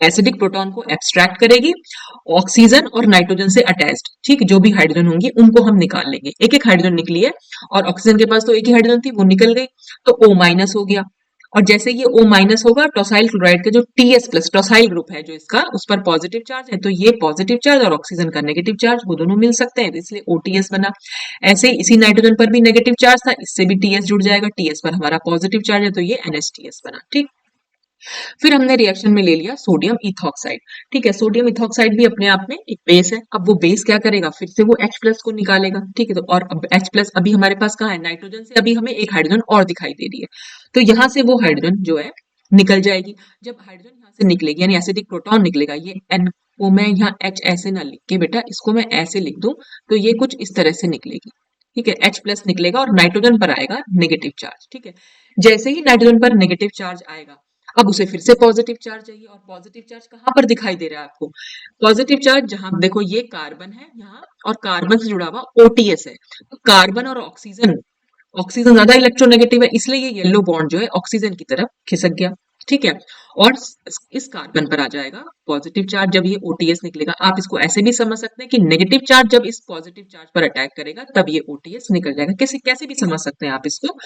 एसिडिक प्रोटॉन को एब्स्ट्रैक्ट करेगी, ऑक्सीजन और नाइट्रोजन से अटैच्ड, ठीक, जो भी हाइड्रोजन होंगी उनको हम निकाल लेंगे। एक एक हाइड्रोजन निकली है और ऑक्सीजन के पास तो एक ही हाइड्रोजन थी, वो निकल गई, तो O माइनस हो गया। और जैसे ये O माइनस होगा, टॉसाइल क्लोराइड का जो TS प्लस टॉसाइल ग्रुप है जो इसका, उस पर पॉजिटिव चार्ज है, तो ये पॉजिटिव चार्ज और ऑक्सीजन का नेगेटिव चार्ज वो दोनों मिल सकते हैं, इसलिए OTS बना। ऐसे ही इसी नाइट्रोजन पर भी नेगेटिव चार्ज था, इससे भी TS जुड़ जाएगा, TS पर हमारा पॉजिटिव चार्ज है तो ये NHTS बना, ठीक। फिर हमने रिएक्शन में ले लिया सोडियम इथॉक्साइड, ठीक है। सोडियम इथॉक्साइड भी अपने आप में एक बेस है। अब वो बेस क्या करेगा, फिर से वो H प्लस को निकालेगा, ठीक है। तो और अब H प्लस अभी हमारे पास कहाँ है, नाइट्रोजन से अभी हमें एक हाइड्रोजन और दिखाई दे रही है, तो यहाँ से वो हाइड्रोजन जो है निकल जाएगी। जब हाइड्रोजन यहाँ से निकलेगी यानी एसिडिक प्रोटॉन निकलेगा, ये N को मैं यहाँ H ऐसे ना लिख के बेटा इसको मैं ऐसे लिख दूं, तो ये कुछ इस तरह से निकलेगी, ठीक है। H प्लस निकलेगा और नाइट्रोजन पर आएगा नेगेटिव चार्ज, ठीक है। जैसे ही नाइट्रोजन पर नेगेटिव चार्ज आएगा, अब उसे फिर से पॉजिटिव चार्ज चाहिए, और पॉजिटिव चार्ज कहाँ पर दिखाई दे रहा है आपको, पॉजिटिव चार्ज जहां देखो ये कार्बन है यहाँ और कार्बन से जुड़ा हुआ OTS है, तो कार्बन और ऑक्सीजन, ऑक्सीजन ज्यादा इलेक्ट्रोनेगेटिव है इसलिए ये येलो बॉन्ड जो है ऑक्सीजन की तरफ खिसक गया, ठीक है। और इस कार्बन पर आ जाएगा पॉजिटिव चार्ज जब ये OTS निकलेगा। आप इसको ऐसे भी समझ सकते हैं कि नेगेटिव चार्ज जब इस पॉजिटिव चार्ज पर अटैक करेगा तब ये OTS निकल जाएगा, कैसे कैसे भी समझ सकते हैं आप इसको।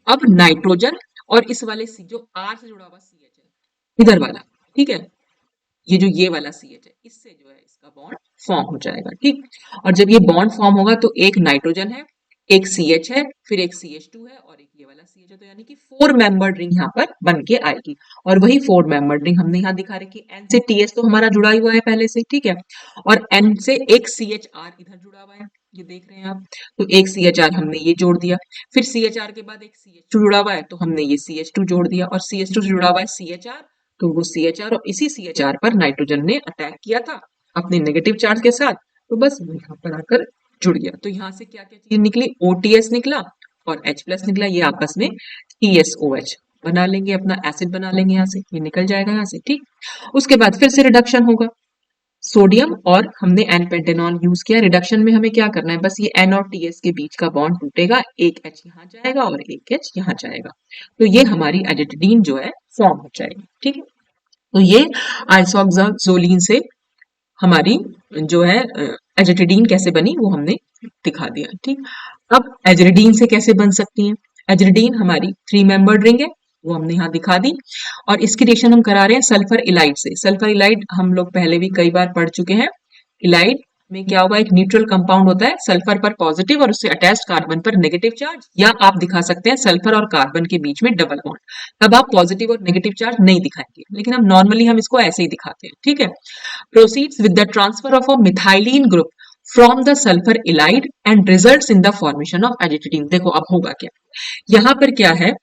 अब नाइट्रोजन और इस वाले सी जो R से जुड़ा हुआ CH है इधर वाला, ठीक है, ये वाला CH है, इससे जो है इसका बॉन्ड फॉर्म हो जाएगा, ठीक। और जब ये बॉन्ड फॉर्म होगा तो एक नाइट्रोजन है, एक CH है, फिर एक CH2 है और एक ये वाला CH है, तो यानी कि 4 मेंबर्ड रिंग यहाँ पर बन के आएगी। और वही 4 मेंबर्ड रिंग हमने यहाँ दिखा रखी है। N से TS तो हमारा जुड़ा हुआ है पहले से, ठीक है, और N से एक CHR इधर जुड़ा हुआ है, ये देख रहे हैं आप, तो एक CHR हमने ये जोड़ दिया, फिर CHR के बाद एक CH2 जुड़ा हुआ है तो हमने ये CH2 जोड़ दिया, और CH2 से जुड़ा हुआ है CHR, तो वो CHR और इसी CHR पर नाइट्रोजन ने अटैक किया था अपने नेगेटिव चार्ज के साथ, तो बस वो यहाँ पर आकर जुड़ गया। तो यहाँ से क्या क्या चीज निकली, OTS निकला और H प्लस निकला, ये आपस में TSOH बना लेंगे, अपना एसिड बना लेंगे, यहाँ से ये निकल जाएगा यहाँ से, ठीक। उसके बाद फिर से रिडक्शन होगा, सोडियम और हमने एन पेंटेनॉल यूज किया। रिडक्शन में हमें क्या करना है, बस ये N और TS के बीच का बॉन्ड टूटेगा, एक H यहाँ जाएगा और एक H यहाँ जाएगा, तो ये हमारी एजिटिडीन जो है फॉर्म हो जाएगी, ठीक है। तो ये आइसोक्साजोलिन से हमारी जो है एजिटिडीन कैसे बनी वो हमने दिखा दिया, ठीक। अब एजिटिडीन से कैसे बन सकती है, एजिटिडीन हमारी 3 मेंबर्ड रिंग है, वो हमने यहाँ दिखा दी, और इसकी रिएक्शन हम करा रहे हैं सल्फर इलाइड से। सल्फर इलाइड हम लोग पहले भी कई बार पढ़ चुके हैं। इलाइड में क्या होगा, एक न्यूट्रल कंपाउंड होता है, सल्फर पर पॉजिटिव और उससे अटैच्ड कार्बन पर नेगेटिव चार्ज, या आप दिखा सकते हैं सल्फर और कार्बन के बीच में डबल बॉन्ड, तब आप पॉजिटिव और नेगेटिव चार्ज नहीं दिखाएंगे, लेकिन हम नॉर्मली हम इसको ऐसे ही दिखाते हैं, ठीक है। Proceeds with the transfer of a methylene group from the sulphur ylide and results in the formation of azetidine. देखो अब होगा क्या, यहाँ पर क्या है,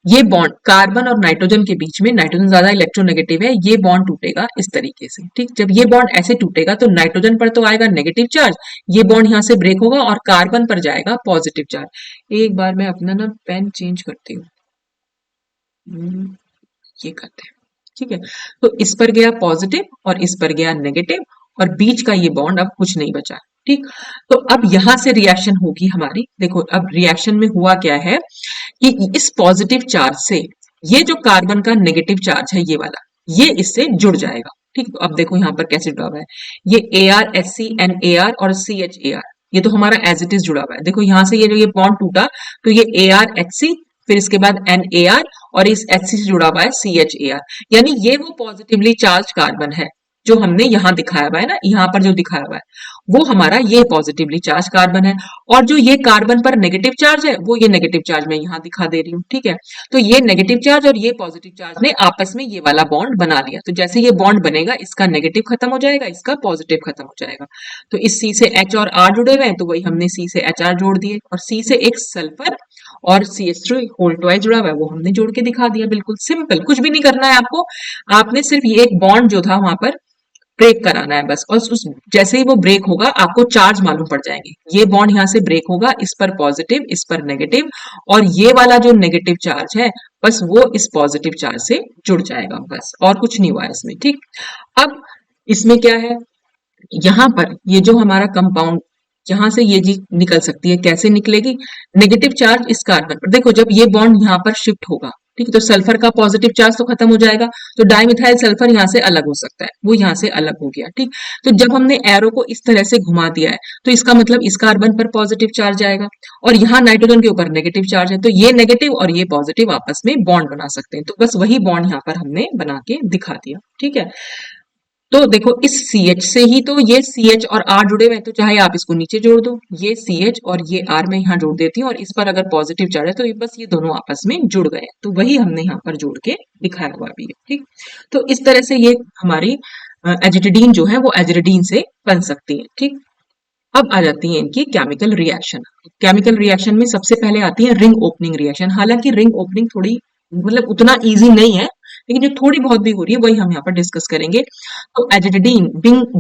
ये बॉन्ड कार्बन और नाइट्रोजन के बीच में, नाइट्रोजन ज्यादा इलेक्ट्रोनेगेटिव है, ये बॉन्ड टूटेगा इस तरीके से, ठीक। जब ये बॉन्ड ऐसे टूटेगा तो नाइट्रोजन पर तो आएगा नेगेटिव चार्ज, ये बॉन्ड यहाँ से ब्रेक होगा और कार्बन पर जाएगा पॉजिटिव चार्ज। एक बार मैं अपना ना पेन चेंज करती हूँ, ये करते हैं, ठीक है। तो इस पर गया पॉजिटिव और इस पर गया नेगेटिव, और बीच का ये बॉन्ड अब कुछ नहीं बचा, ठीक। तो अब यहां से रिएक्शन होगी हमारी, देखो अब रिएक्शन में हुआ क्या है कि इस पॉजिटिव चार्ज से ये जो कार्बन का नेगेटिव चार्ज है ये वाला, ये इससे जुड़ जाएगा, ठीक। तो अब देखो यहाँ पर कैसे जुड़ा हुआ है, ये ArHCNAr और CHAr, ये तो हमारा एज इट इज जुड़ा हुआ है। देखो यहाँ से ये जो ये बॉन्ड टूटा तो ये ArHC, फिर इसके बाद NAr, और इस HC से जुड़ा हुआ है CHAr, यानी ये वो पॉजिटिवली चार्ज कार्बन है जो हमने यहाँ दिखाया हुआ है ना, यहाँ पर जो दिखाया हुआ है वो हमारा ये पॉजिटिवली चार्ज कार्बन है, और जो ये कार्बन पर नेगेटिव चार्ज है वो ये नेगेटिव चार्ज मैं यहाँ दिखा दे रही हूँ, ठीक है। तो ये नेगेटिव चार्ज और ये पॉजिटिव चार्ज ने आपस में ये वाला बॉन्ड बना लिया, तो जैसे ये बॉन्ड बनेगा इसका नेगेटिव खत्म हो जाएगा, इसका पॉजिटिव खत्म हो जाएगा। तो इस C से H और R जुड़े हुए हैं तो वही हमने C से HR जोड़ दिए, और C से एक सल्फर और CH3 होल ट्वाइस जुड़ा हुआ है वो हमने जोड़ के दिखा दिया, बिल्कुल सिंपल, कुछ भी नहीं करना है आपको, आपने सिर्फ ये एक बॉन्ड जो था वहां पर ब्रेक कराना है बस, और उस जैसे ही वो ब्रेक होगा आपको चार्ज मालूम पड़ जाएंगे। ये बॉन्ड यहाँ से ब्रेक होगा, इस पर पॉजिटिव, इस पर नेगेटिव, और ये वाला जो नेगेटिव चार्ज है बस वो इस पॉजिटिव चार्ज से जुड़ जाएगा, बस और कुछ नहीं हुआ है इसमें। ठीक, अब इसमें क्या है, यहाँ पर ये जो हमारा कंपाउंड, यहाँ से ये चीज निकल सकती है, कैसे निकलेगी, नेगेटिव चार्ज इस कार्बन पर, देखो जब ये बॉन्ड यहाँ पर शिफ्ट होगा, ठीक है, तो सल्फर का पॉजिटिव चार्ज तो खत्म हो जाएगा, तो डाइमिथाइल सल्फर यहाँ से अलग हो सकता है, वो यहाँ से अलग हो गया। ठीक, तो जब हमने एरो को इस तरह से घुमा दिया है तो इसका मतलब इस कार्बन पर पॉजिटिव चार्ज आएगा, और यहाँ नाइट्रोजन के ऊपर नेगेटिव चार्ज है, तो ये नेगेटिव और ये पॉजिटिव आपस में बॉन्ड बना सकते हैं, तो बस वही बॉन्ड यहाँ पर हमने बना के दिखा दिया। ठीक है, तो देखो इस CH से ही तो ये CH और R जुड़े हुए हैं, तो चाहे आप इसको नीचे जोड़ दो, ये CH और ये R मैं यहाँ जोड़ देती हूँ, और इस पर अगर पॉजिटिव चार्ज है तो ये बस ये दोनों आपस में जुड़ गए, तो वही हमने यहाँ पर जोड़ के दिखाया हुआ भी है। ठीक, तो इस तरह से ये हमारी एजिटिडीन जो है वो एजिटिडीन से बन सकती है। ठीक, अब आ जाती है इनकी केमिकल रिएक्शन। केमिकल रिएक्शन में सबसे पहले आती है रिंग ओपनिंग रिएक्शन। हालांकि रिंग ओपनिंग थोड़ी मतलब उतना इजी नहीं है, लेकिन जो थोड़ी बहुत भी हो रही है वही हम यहाँ पर डिस्कस करेंगे। तो एजिटिडीन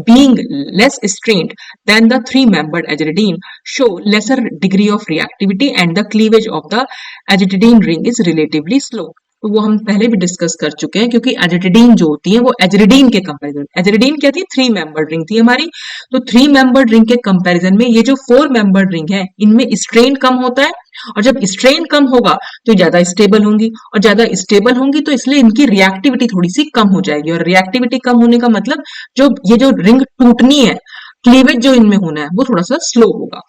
being less strained than the three membered एजिटिडीन show lesser degree of reactivity and the cleavage of the एजिटिडीन ring is relatively slow। तो वो हम पहले भी डिस्कस कर चुके हैं, क्योंकि एजिटिडीन जो होती है वो एजिटिडीन के कंपैरिजन, एजिटिडीन क्या थी, 3 मेंबर्ड रिंग थी हमारी, तो 3 मेंबर्ड रिंग के कंपैरिजन में ये जो 4 मेंबर्ड रिंग है इनमें स्ट्रेन कम होता है, और जब स्ट्रेन कम होगा तो ज्यादा स्टेबल होंगी, और ज्यादा स्टेबल होंगी तो इसलिए इनकी रिएक्टिविटी थोड़ी सी कम हो जाएगी, और रिएक्टिविटी कम होने का मतलब जो ये जो रिंग टूटनी है, क्लीवेज जो इनमें होना है वो थोड़ा सा स्लो होगा।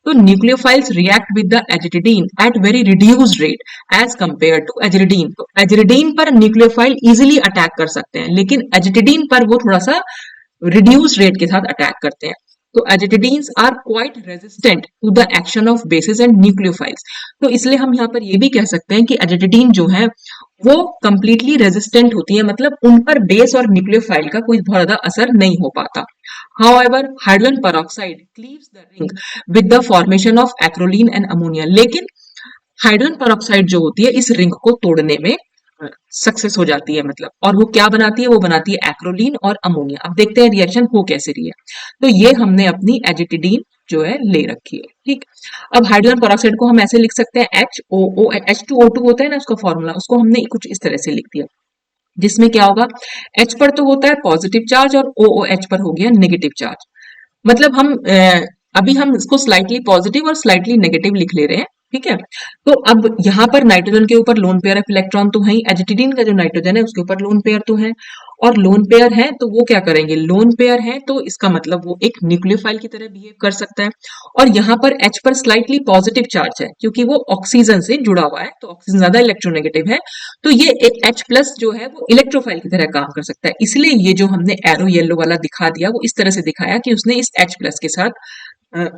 तो nucleophiles react with the azetidine at very reduced rate as compare to azetidine. तो एजिटिडीन पर न्यूक्लियोफाइल इजीली अटैक कर सकते हैं, लेकिन एजिटिडीन पर वो थोड़ा सा रिड्यूस रेट के साथ अटैक करते हैं। तो azetidines are quite resistant to the action of bases and nucleophiles. तो इसलिए हम यहाँ पर ये भी कह सकते हैं कि एजिटिडीन जो है वो कंप्लीटली रेजिस्टेंट होती है, मतलब उन पर बेस और न्यूक्लियोफाइल का कोई बहुत ज्यादा असर नहीं हो पाता। However, hydrogen peroxide cleaves the ring with the formation of acrolein and ammonia। लेकिन हाइड्रोजन पेरोक्साइड जो होती है इस रिंग को तोड़ने में सक्सेस हो जाती है, मतलब, और वो क्या बनाती है, वो बनाती है एक्रोलीन और अमोनिया। अब देखते हैं रिएक्शन हो कैसे रही है। तो ये हमने अपनी एजिटिडीन जो है ले रखी है। ठीक, अब हाइड्रोजन पेरोक्साइड को हम ऐसे लिख सकते हैं HOO, H2O2 होता है ना उसका फॉर्मूला, उसको हमने कुछ इस तरह से लिख दिया, जिसमें क्या होगा, H पर तो होता है पॉजिटिव चार्ज और OOH पर हो गया नेगेटिव चार्ज। मतलब हम अभी हम इसको स्लाइटली पॉजिटिव और स्लाइटली नेगेटिव लिख ले रहे हैं। ठीक है, तो अब यहाँ पर नाइट्रोजन के ऊपर लोन पेयर ऑफ इलेक्ट्रॉन तो है ही, एजिटिडीन का जो नाइट्रोजन है उसके ऊपर लोन पेयर तो है, और लोन पेयर है तो वो क्या करेंगे, लोन पेयर है तो इसका मतलब वो एक न्यूक्लियोफाइल की तरह बिहेव कर सकता है। और यहाँ पर H पर स्लाइटली पॉजिटिव चार्ज है क्योंकि वो ऑक्सीजन से जुड़ा हुआ है, तो ऑक्सीजन ज्यादा इलेक्ट्रोनेगेटिव है, तो ये एक H प्लस जो है वो इलेक्ट्रोफाइल की तरह काम कर सकता है। इसलिए ये जो हमने एरो येलो वाला दिखा दिया वो इस तरह से दिखाया कि उसने इस H प्लस के साथ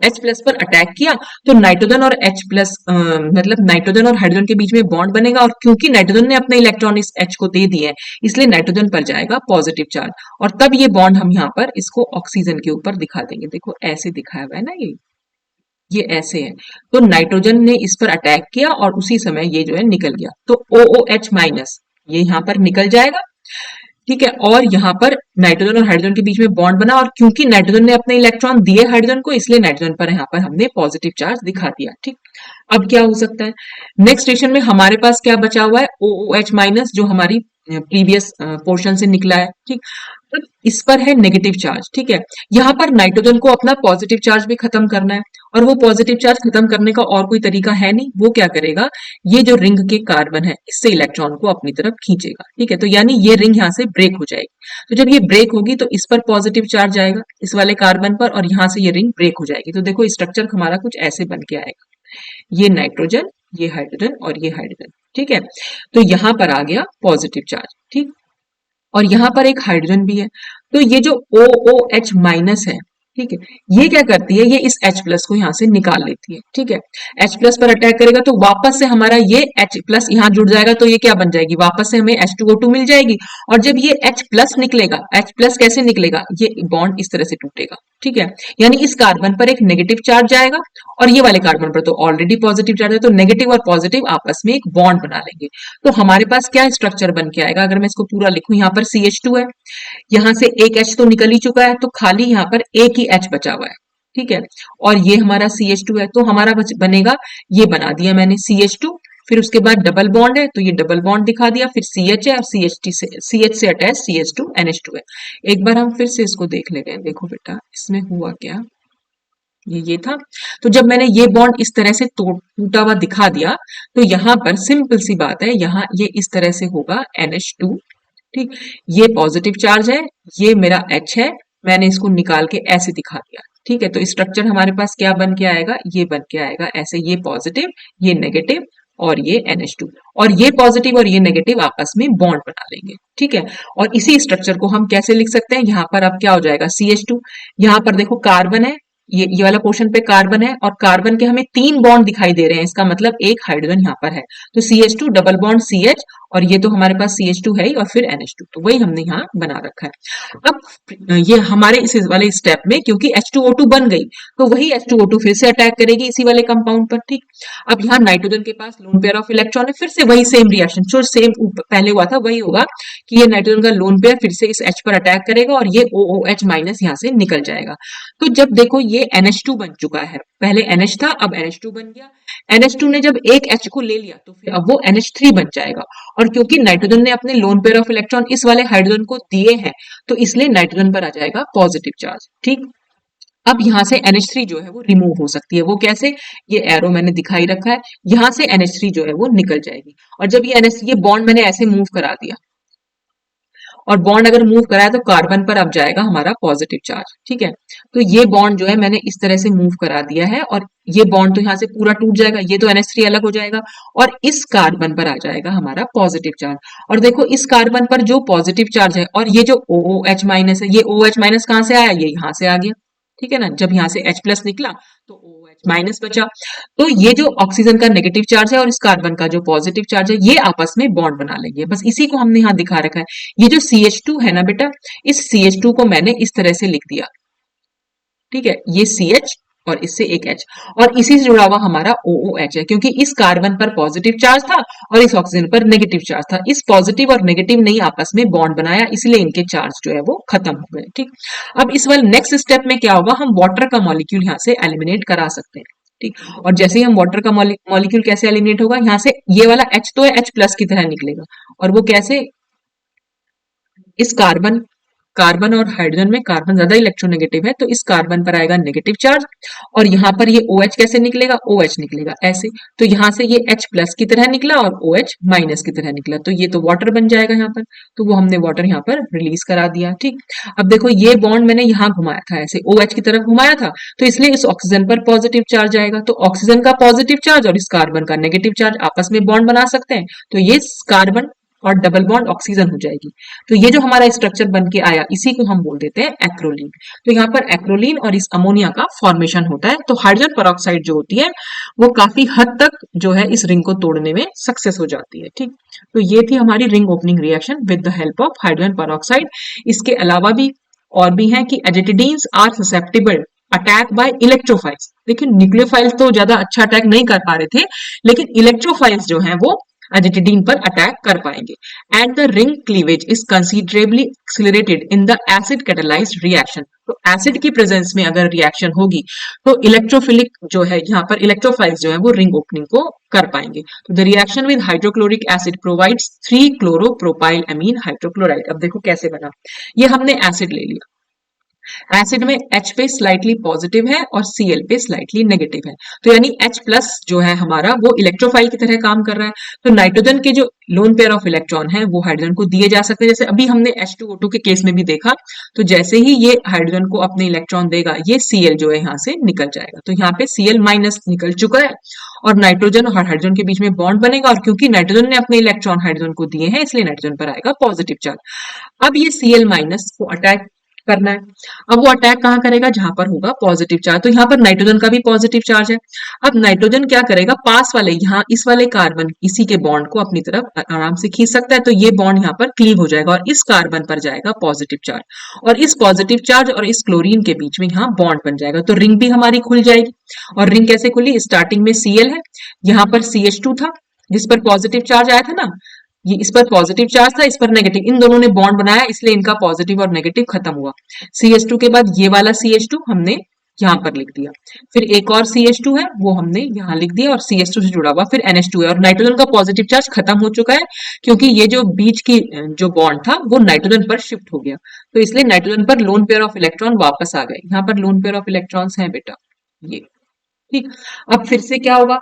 H प्लस पर अटैक किया, तो नाइट्रोजन और H प्लस मतलब नाइट्रोजन और हाइड्रोजन के बीच में बॉन्ड बनेगा, और क्योंकि नाइट्रोजन ने अपने इलेक्ट्रॉन इस H को दे दिए हैं इसलिए नाइट्रोजन पर जाएगा पॉजिटिव चार्ज, और तब ये बॉन्ड हम यहाँ पर इसको ऑक्सीजन के ऊपर दिखा देंगे। देखो ऐसे दिखाया हुआ है ना, ये ऐसे है, तो नाइट्रोजन ने इस पर अटैक किया और उसी समय ये जो है निकल गया, तो OOH माइनस ये यहाँ पर निकल जाएगा। ठीक है, और यहाँ पर नाइट्रोजन और हाइड्रोजन के बीच में बॉन्ड बना, और क्योंकि नाइट्रोजन ने अपने इलेक्ट्रॉन दिए हाइड्रोजन को इसलिए नाइट्रोजन पर यहाँ पर हमने पॉजिटिव चार्ज दिखा दिया। ठीक, अब क्या हो सकता है, नेक्स्ट स्टेशन में हमारे पास क्या बचा हुआ है, OOH माइनस जो हमारी प्रीवियस पोर्शन से निकला है। ठीक, अब इस पर है नेगेटिव चार्ज। ठीक है, यहाँ पर नाइट्रोजन को अपना पॉजिटिव चार्ज भी खत्म करना है, और वो पॉजिटिव चार्ज खत्म करने का और कोई तरीका है नहीं, वो क्या करेगा, ये जो रिंग के कार्बन है इससे इलेक्ट्रॉन को अपनी तरफ खींचेगा। ठीक है, तो यानी ये रिंग यहाँ से ब्रेक हो जाएगी, तो जब ये ब्रेक होगी तो इस पर पॉजिटिव चार्ज आएगा इस वाले कार्बन पर, और यहाँ से ये रिंग ब्रेक हो जाएगी। तो देखो स्ट्रक्चर हमारा कुछ ऐसे बन के आएगा, ये नाइट्रोजन, ये हाइड्रोजन और ये हाइड्रोजन। ठीक है, तो यहाँ पर आ गया पॉजिटिव चार्ज। ठीक, और यहाँ पर एक हाइड्रोजन भी है, तो ये जो OOH माइनस है, ठीक है। ये क्या करती है, ये इस H प्लस को यहाँ से निकाल लेती है। ठीक है, H प्लस पर अटैक करेगा तो वापस से हमारा ये H प्लस यहाँ जुड़ जाएगा, तो ये क्या बन जाएगी, वापस से हमें H2O2 मिल जाएगी। और जब ये H प्लस निकलेगा, H प्लस कैसे निकलेगा, ये बॉन्ड इस तरह से टूटेगा। ठीक है, यानी इस कार्बन पर एक नेगेटिव चार्ज जाएगा और ये वाले कार्बन पर तो ऑलरेडी पॉजिटिव चार्ज है, तो नेगेटिव और पॉजिटिव आपस में एक बॉन्ड बना लेंगे। तो हमारे पास क्या स्ट्रक्चर बन के आएगा, अगर मैं इसको पूरा लिखूं, यहाँ पर CH2 है, यहाँ से एक H तो निकल ही चुका है, तो खाली यहाँ पर एक ही H बचा हुआ है। ठीक है, और ये हमारा CH2 है, तो हमारा बनेगा, ये बना दिया मैंने CH2, फिर उसके बाद डबल बॉन्ड है तो ये डबल बॉन्ड दिखा दिया, फिर CH है और CH से अटैच CH2 NH2 है। एक बार हम फिर से इसको देख लेते हैं। देखो बेटा इसमें हुआ क्या, ये था। तो जब मैंने ये बॉन्ड इस तरह से टूटा हुआ दिखा दिया, तो यहाँ पर सिंपल सी बात है, यहाँ ये इस तरह से होगा NH2। ठीक, ये पॉजिटिव चार्ज है, ये मेरा H है, मैंने इसको निकाल के ऐसे दिखा दिया। ठीक है, तो स्ट्रक्चर हमारे पास क्या बन के आएगा, ये बन के आएगा ऐसे, ये पॉजिटिव, ये नेगेटिव और ये NH2, और ये पॉजिटिव और ये नेगेटिव आपस में बॉन्ड बना लेंगे। ठीक है, और इसी स्ट्रक्चर को हम कैसे लिख सकते हैं, यहाँ पर अब क्या हो जाएगा, CH2, यहाँ पर देखो कार्बन है, ये वाला पोर्शन पे कार्बन है, और कार्बन के हमें 3 बॉन्ड दिखाई दे रहे हैं, इसका मतलब एक हाइड्रोजन यहाँ पर है, तो CH2 डबल बॉन्ड CH, और ये तो हमारे पास CH2 है ही, और फिर NH2, तो वही हमने यहाँ बना रखा है। अब ये हमारे इस वाले स्टेप में क्योंकि H2O2 बन गई, तो वही H2O2 फिर से अटैक करेगी इसी वाले कंपाउंड पर। ठीक, अब यहाँ नाइट्रोजन के पास लोन पेयर ऑफ इलेक्ट्रॉन है, फिर से वही सेम रिएक्शन जो सेम पहले हुआ था वही होगा, कि ये नाइट्रोजन का लोन पेयर फिर से इस H पर अटैक करेगा और ये OOH माइनस यहाँ से निकल जाएगा। तो जब देखो ये NH2 बन चुका है, पहले NH था अब NH2 बन गया, NH2 ने जब एक H को ले लिया तो फिर अब वो NH3 बन जाएगा, और क्योंकि नाइट्रोजन ने अपने लोन पेयर ऑफ इलेक्ट्रॉन इस वाले हाइड्रोजन को दिए हैं, तो इसलिए नाइट्रोजन पर आ जाएगा पॉजिटिव चार्ज। ठीक, अब यहाँ से NH3 जो है वो रिमूव हो सकती है, वो कैसे, ये एरो मैंने दिखाई रखा है, यहाँ से NH3 जो है वो निकल जाएगी, और जब ये बॉन्ड मैंने ऐसे मूव करा दिया, और बॉन्ड अगर मूव कराया तो कार्बन पर अब जाएगा हमारा पॉजिटिव चार्ज। ठीक है, तो ये बॉन्ड जो है मैंने इस तरह से मूव करा दिया है, और ये बॉन्ड तो यहाँ से पूरा टूट जाएगा, ये तो NH3 अलग हो जाएगा, और इस कार्बन पर आ जाएगा हमारा पॉजिटिव चार्ज। और देखो इस कार्बन पर जो पॉजिटिव चार्ज है, और ये जो OOH माइनस है, ये OH माइनस कहाँ से आया, ये यहाँ से आ गया। ठीक है ना, जब यहाँ से H प्लस निकला तो OH माइनस बचा, तो ये जो ऑक्सीजन का नेगेटिव चार्ज है और इस कार्बन का जो पॉजिटिव चार्ज है, ये आपस में बॉन्ड बना लेंगे, बस इसी को हमने यहाँ दिखा रखा है। ये जो CH2 है ना बेटा, इस CH2 को मैंने इस तरह से लिख दिया। ठीक है, ये CH और इससे एक H, और इसी से जुड़ा हुआ हमारा OOH है, क्योंकि इस कार्बन पर पॉजिटिव चार्ज था और इस ऑक्सीजन पर नेगेटिव चार्ज था, इस पॉजिटिव और नेगेटिव ने आपस में बॉन्ड बनाया, इसलिए इनके चार्ज जो है वो खत्म हो गए। ठीक, अब इस वाले नेक्स्ट स्टेप में क्या होगा, हम वाटर का मॉलिक्यूल यहाँ से एलिमिनेट करा सकते हैं। ठीक, और जैसे ही हम वाटर का मॉलिक्यूल कैसे एलिमिनेट होगा, यहाँ से ये वाला H तो है H प्लस की तरह निकलेगा, और वो कैसे, इस कार्बन और हाइड्रोजन में कार्बन ज्यादा इलेक्ट्रोनेगेटिव है, तो इस कार्बन पर आएगा नेगेटिव चार्ज, और यहाँ पर ये OH कैसे निकलेगा, OH निकलेगा ऐसे, तो यहाँ से ये H प्लस की तरह निकला और OH माइनस की तरह निकला, तो ये तो वाटर बन जाएगा यहाँ पर, तो वो हमने वाटर यहाँ पर रिलीज करा दिया। ठीक, अब देखो ये बॉन्ड मैंने यहाँ घुमाया था, ऐसे OH की तरफ घुमाया था, तो इसलिए इस ऑक्सीजन पर पॉजिटिव चार्ज आएगा, तो ऑक्सीजन का पॉजिटिव चार्ज और इस कार्बन का नेगेटिव चार्ज आपस में बॉन्ड बना सकते हैं, तो ये कार्बन और डबल बॉन्ड ऑक्सीजन हो जाएगी। तो ये जो हमारा स्ट्रक्चर बन के आया, इसी को हम बोल देते हैं एक्रोलीन। तो यहाँ पर एक्रोलीन और इस अमोनिया का फॉर्मेशन होता है, तो हाइड्रोजन पेरोक्साइड जो होती है वो काफी हद तक जो है इस रिंग को तोड़ने में सक्सेस हो जाती है। ठीक, तो ये थी हमारी ring opening reaction with the help of hydrogen peroxide. इसके अलावा भी और भी है कि azetidines are susceptible attack by electrophiles. देखिए न्यूक्लियोफाइल्स तो ज्यादा अच्छा अटैक नहीं कर पा रहे थे, लेकिन इलेक्ट्रोफाइल्स जो हैं वो एजिटिडीन पर अटैक कर पाएंगे, and the ring cleavage is considerably accelerated in the acid catalysed reaction. तो एसिड की प्रेजेंस में अगर रिएक्शन होगी तो इलेक्ट्रोफिलिक जो है यहाँ पर इलेक्ट्रोफाइल्स जो है वो रिंग ओपनिंग को कर पाएंगे। तो the reaction with hydrochloric acid provides 3 chloropropyl amine hydrochloride. अब देखो कैसे बना, ये हमने एसिड ले लिया, एसिड में H पे स्लाइटली पॉजिटिव है और Cl पे स्लाइटली नेगेटिव है, तो यानी H प्लस जो है हमारा वो इलेक्ट्रोफाइल की तरह काम कर रहा है। तो नाइट्रोजन के जो लोन पेयर ऑफ इलेक्ट्रॉन है वो हाइड्रोजन को दिए जा सकते हैं, जैसे अभी हमने H2O2 के केस में भी देखा, तो जैसे ही ये हाइड्रोजन को अपने इलेक्ट्रॉन देगा, ये Cl जो है यहाँ से निकल जाएगा, तो यहाँ पे Cl माइनस निकल चुका है, और नाइट्रोजन और हाइड्रोजन के बीच में बॉन्ड बनेगा, और क्योंकि नाइट्रोजन ने अपने इलेक्ट्रॉन हाइड्रोजन को दिए हैं, इसलिए नाइट्रोजन पर आएगा पॉजिटिव चार्ज। अब ये Cl माइनस को अटैक करना है। अब वो अटैक कहाँ करेगा, जहां पर होगा पॉजिटिव चार्ज। तो यहाँ पर नाइट्रोजन का भी पॉजिटिव चार्ज है। अब नाइट्रोजन क्या करेगा, पास वाले यहाँ इस वाले कार्बन इसी के बॉन्ड को अपनी तरफ आराम से खींच सकता है, तो ये बॉन्ड यहाँ पर क्लीव हो जाएगा और इस कार्बन पर जाएगा पॉजिटिव चार्ज, और इस पॉजिटिव चार्ज और इस क्लोरीन के बीच में यहाँ बॉन्ड बन जाएगा, तो रिंग भी हमारी खुल जाएगी। और रिंग कैसे खुली, स्टार्टिंग में Cl है, यहाँ पर CH2 था जिस पर पॉजिटिव चार्ज आया था ना, ये इस पर पॉजिटिव चार्ज था, इस पर नेगेटिव, इन दोनों ने बॉन्ड बनाया, इसलिए इनका पॉजिटिव और नेगेटिव खत्म हुआ। CH2 के बाद ये वाला CH2 हमने यहाँ पर लिख दिया, फिर एक और CH2 है वो हमने यहाँ लिख दिया, और CH2 से जुड़ा हुआ फिर NH2 है, और नाइट्रोजन का पॉजिटिव चार्ज खत्म हो चुका है, क्योंकि ये जो बीच की जो बॉन्ड था वो नाइट्रोजन पर शिफ्ट हो गया, तो इसलिए नाइट्रोजन पर लोन पेयर ऑफ इलेक्ट्रॉन वापस आ गए। यहाँ पर लोन पेयर ऑफ इलेक्ट्रॉन्स हैं बेटा ये, ठीक। अब फिर से क्या होगा,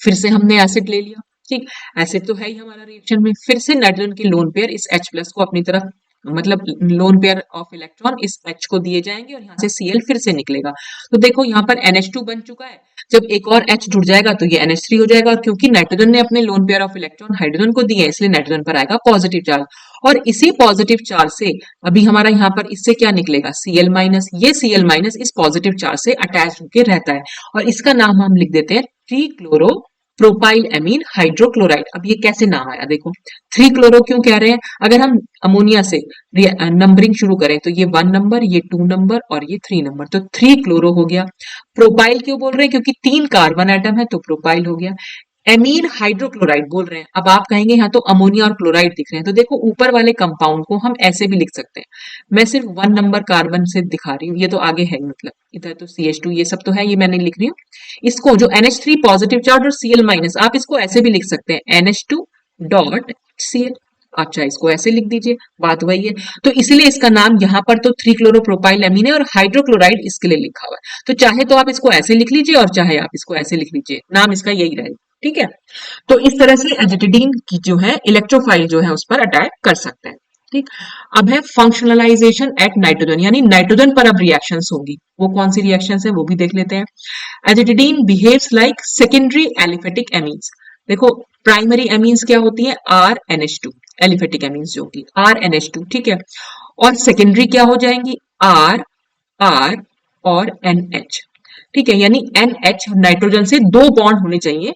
फिर से हमने एसिड ले लिया, ठीक। एसिड तो है ही हमारा रिएक्शन में, फिर से नाइट्रोजन की लोन पेयर इस H प्लस को अपनी तरफ, मतलब लोन पेयर ऑफ इलेक्ट्रॉन इस H को दिए जाएंगे और यहाँ से Cl फिर से निकलेगा। तो देखो यहाँ पर NH2 बन चुका है, जब एक और H जुड़ जाएगा तो ये NH3 हो जाएगा, और क्योंकि नाइट्रोजन ने अपने lone pair of electron hydrogen को दिए इसलिए नाइट्रोजन पर आएगा पॉजिटिव चार्ज, और इसी पॉजिटिव चार्ज से अभी हमारा यहाँ पर इससे क्या निकलेगा, Cl माइनस, ये Cl माइनस इस पॉजिटिव चार्ज से अटैच होकर रहता है, और इसका नाम हम लिख देते हैं tree chloro propyl amine hydrochloride. अब ये कैसे नाम आया देखो, 3 क्लोरो क्यों कह रहे हैं, अगर हम अमोनिया से नंबरिंग शुरू करें तो ये 1 नंबर, ये 2 नंबर और ये 3 नंबर, तो 3 क्लोरो हो गया। प्रोपाइल क्यों बोल रहे हैं, क्योंकि 3 कार्बन एटम है तो प्रोपाइल हो गया। एमीन हाइड्रोक्लोराइड बोल रहे हैं, अब आप कहेंगे यहाँ तो अमोनिया और क्लोराइड दिख रहे हैं, तो देखो ऊपर वाले कंपाउंड को हम ऐसे भी लिख सकते हैं, मैं सिर्फ 1 नंबर कार्बन से दिखा रही हूँ, ये तो आगे है, मतलब इधर तो CH2 ये सब तो है, ये मैंने लिख रही हूँ। इसको जो NH3 पॉजिटिव चार्ज और Cl माइनस, आप इसको ऐसे भी लिख सकते हैं NH2 डॉट Cl, अच्छा इसको ऐसे लिख दीजिए, बात वही है। तो इसलिए इसका नाम यहाँ पर तो 3 क्लोरोप्रोपाइल एमीन है, और हाइड्रोक्लोराइड इसके लिए लिखा हुआ है, तो चाहे तो आप इसको ऐसे लिख लीजिए और चाहे आप इसको ऐसे लिख लीजिए, नाम इसका यही रहेगा, ठीक है। तो इस तरह से एजिटिडीन की जो है इलेक्ट्रोफाइल जो है उस पर अटैक कर सकते हैं, ठीक। अब है फंक्शनलाइजेशन एट नाइट्रोजन, यानी नाइट्रोजन पर अब रिएक्शंस होंगी, वो कौन सी रिएक्शंस है वो भी देख लेते हैं। Azetidine behaves like secondary aliphatic amines, देखो प्राइमरी एमीन्स क्या होती है, RNH2, एलिफेटिक एमीन्स जो होती है RNH2, ठीक है, और सेकेंडरी क्या हो जाएंगी R, R और NH, ठीक है, यानी NH नाइट्रोजन से 2 बॉन्ड होने चाहिए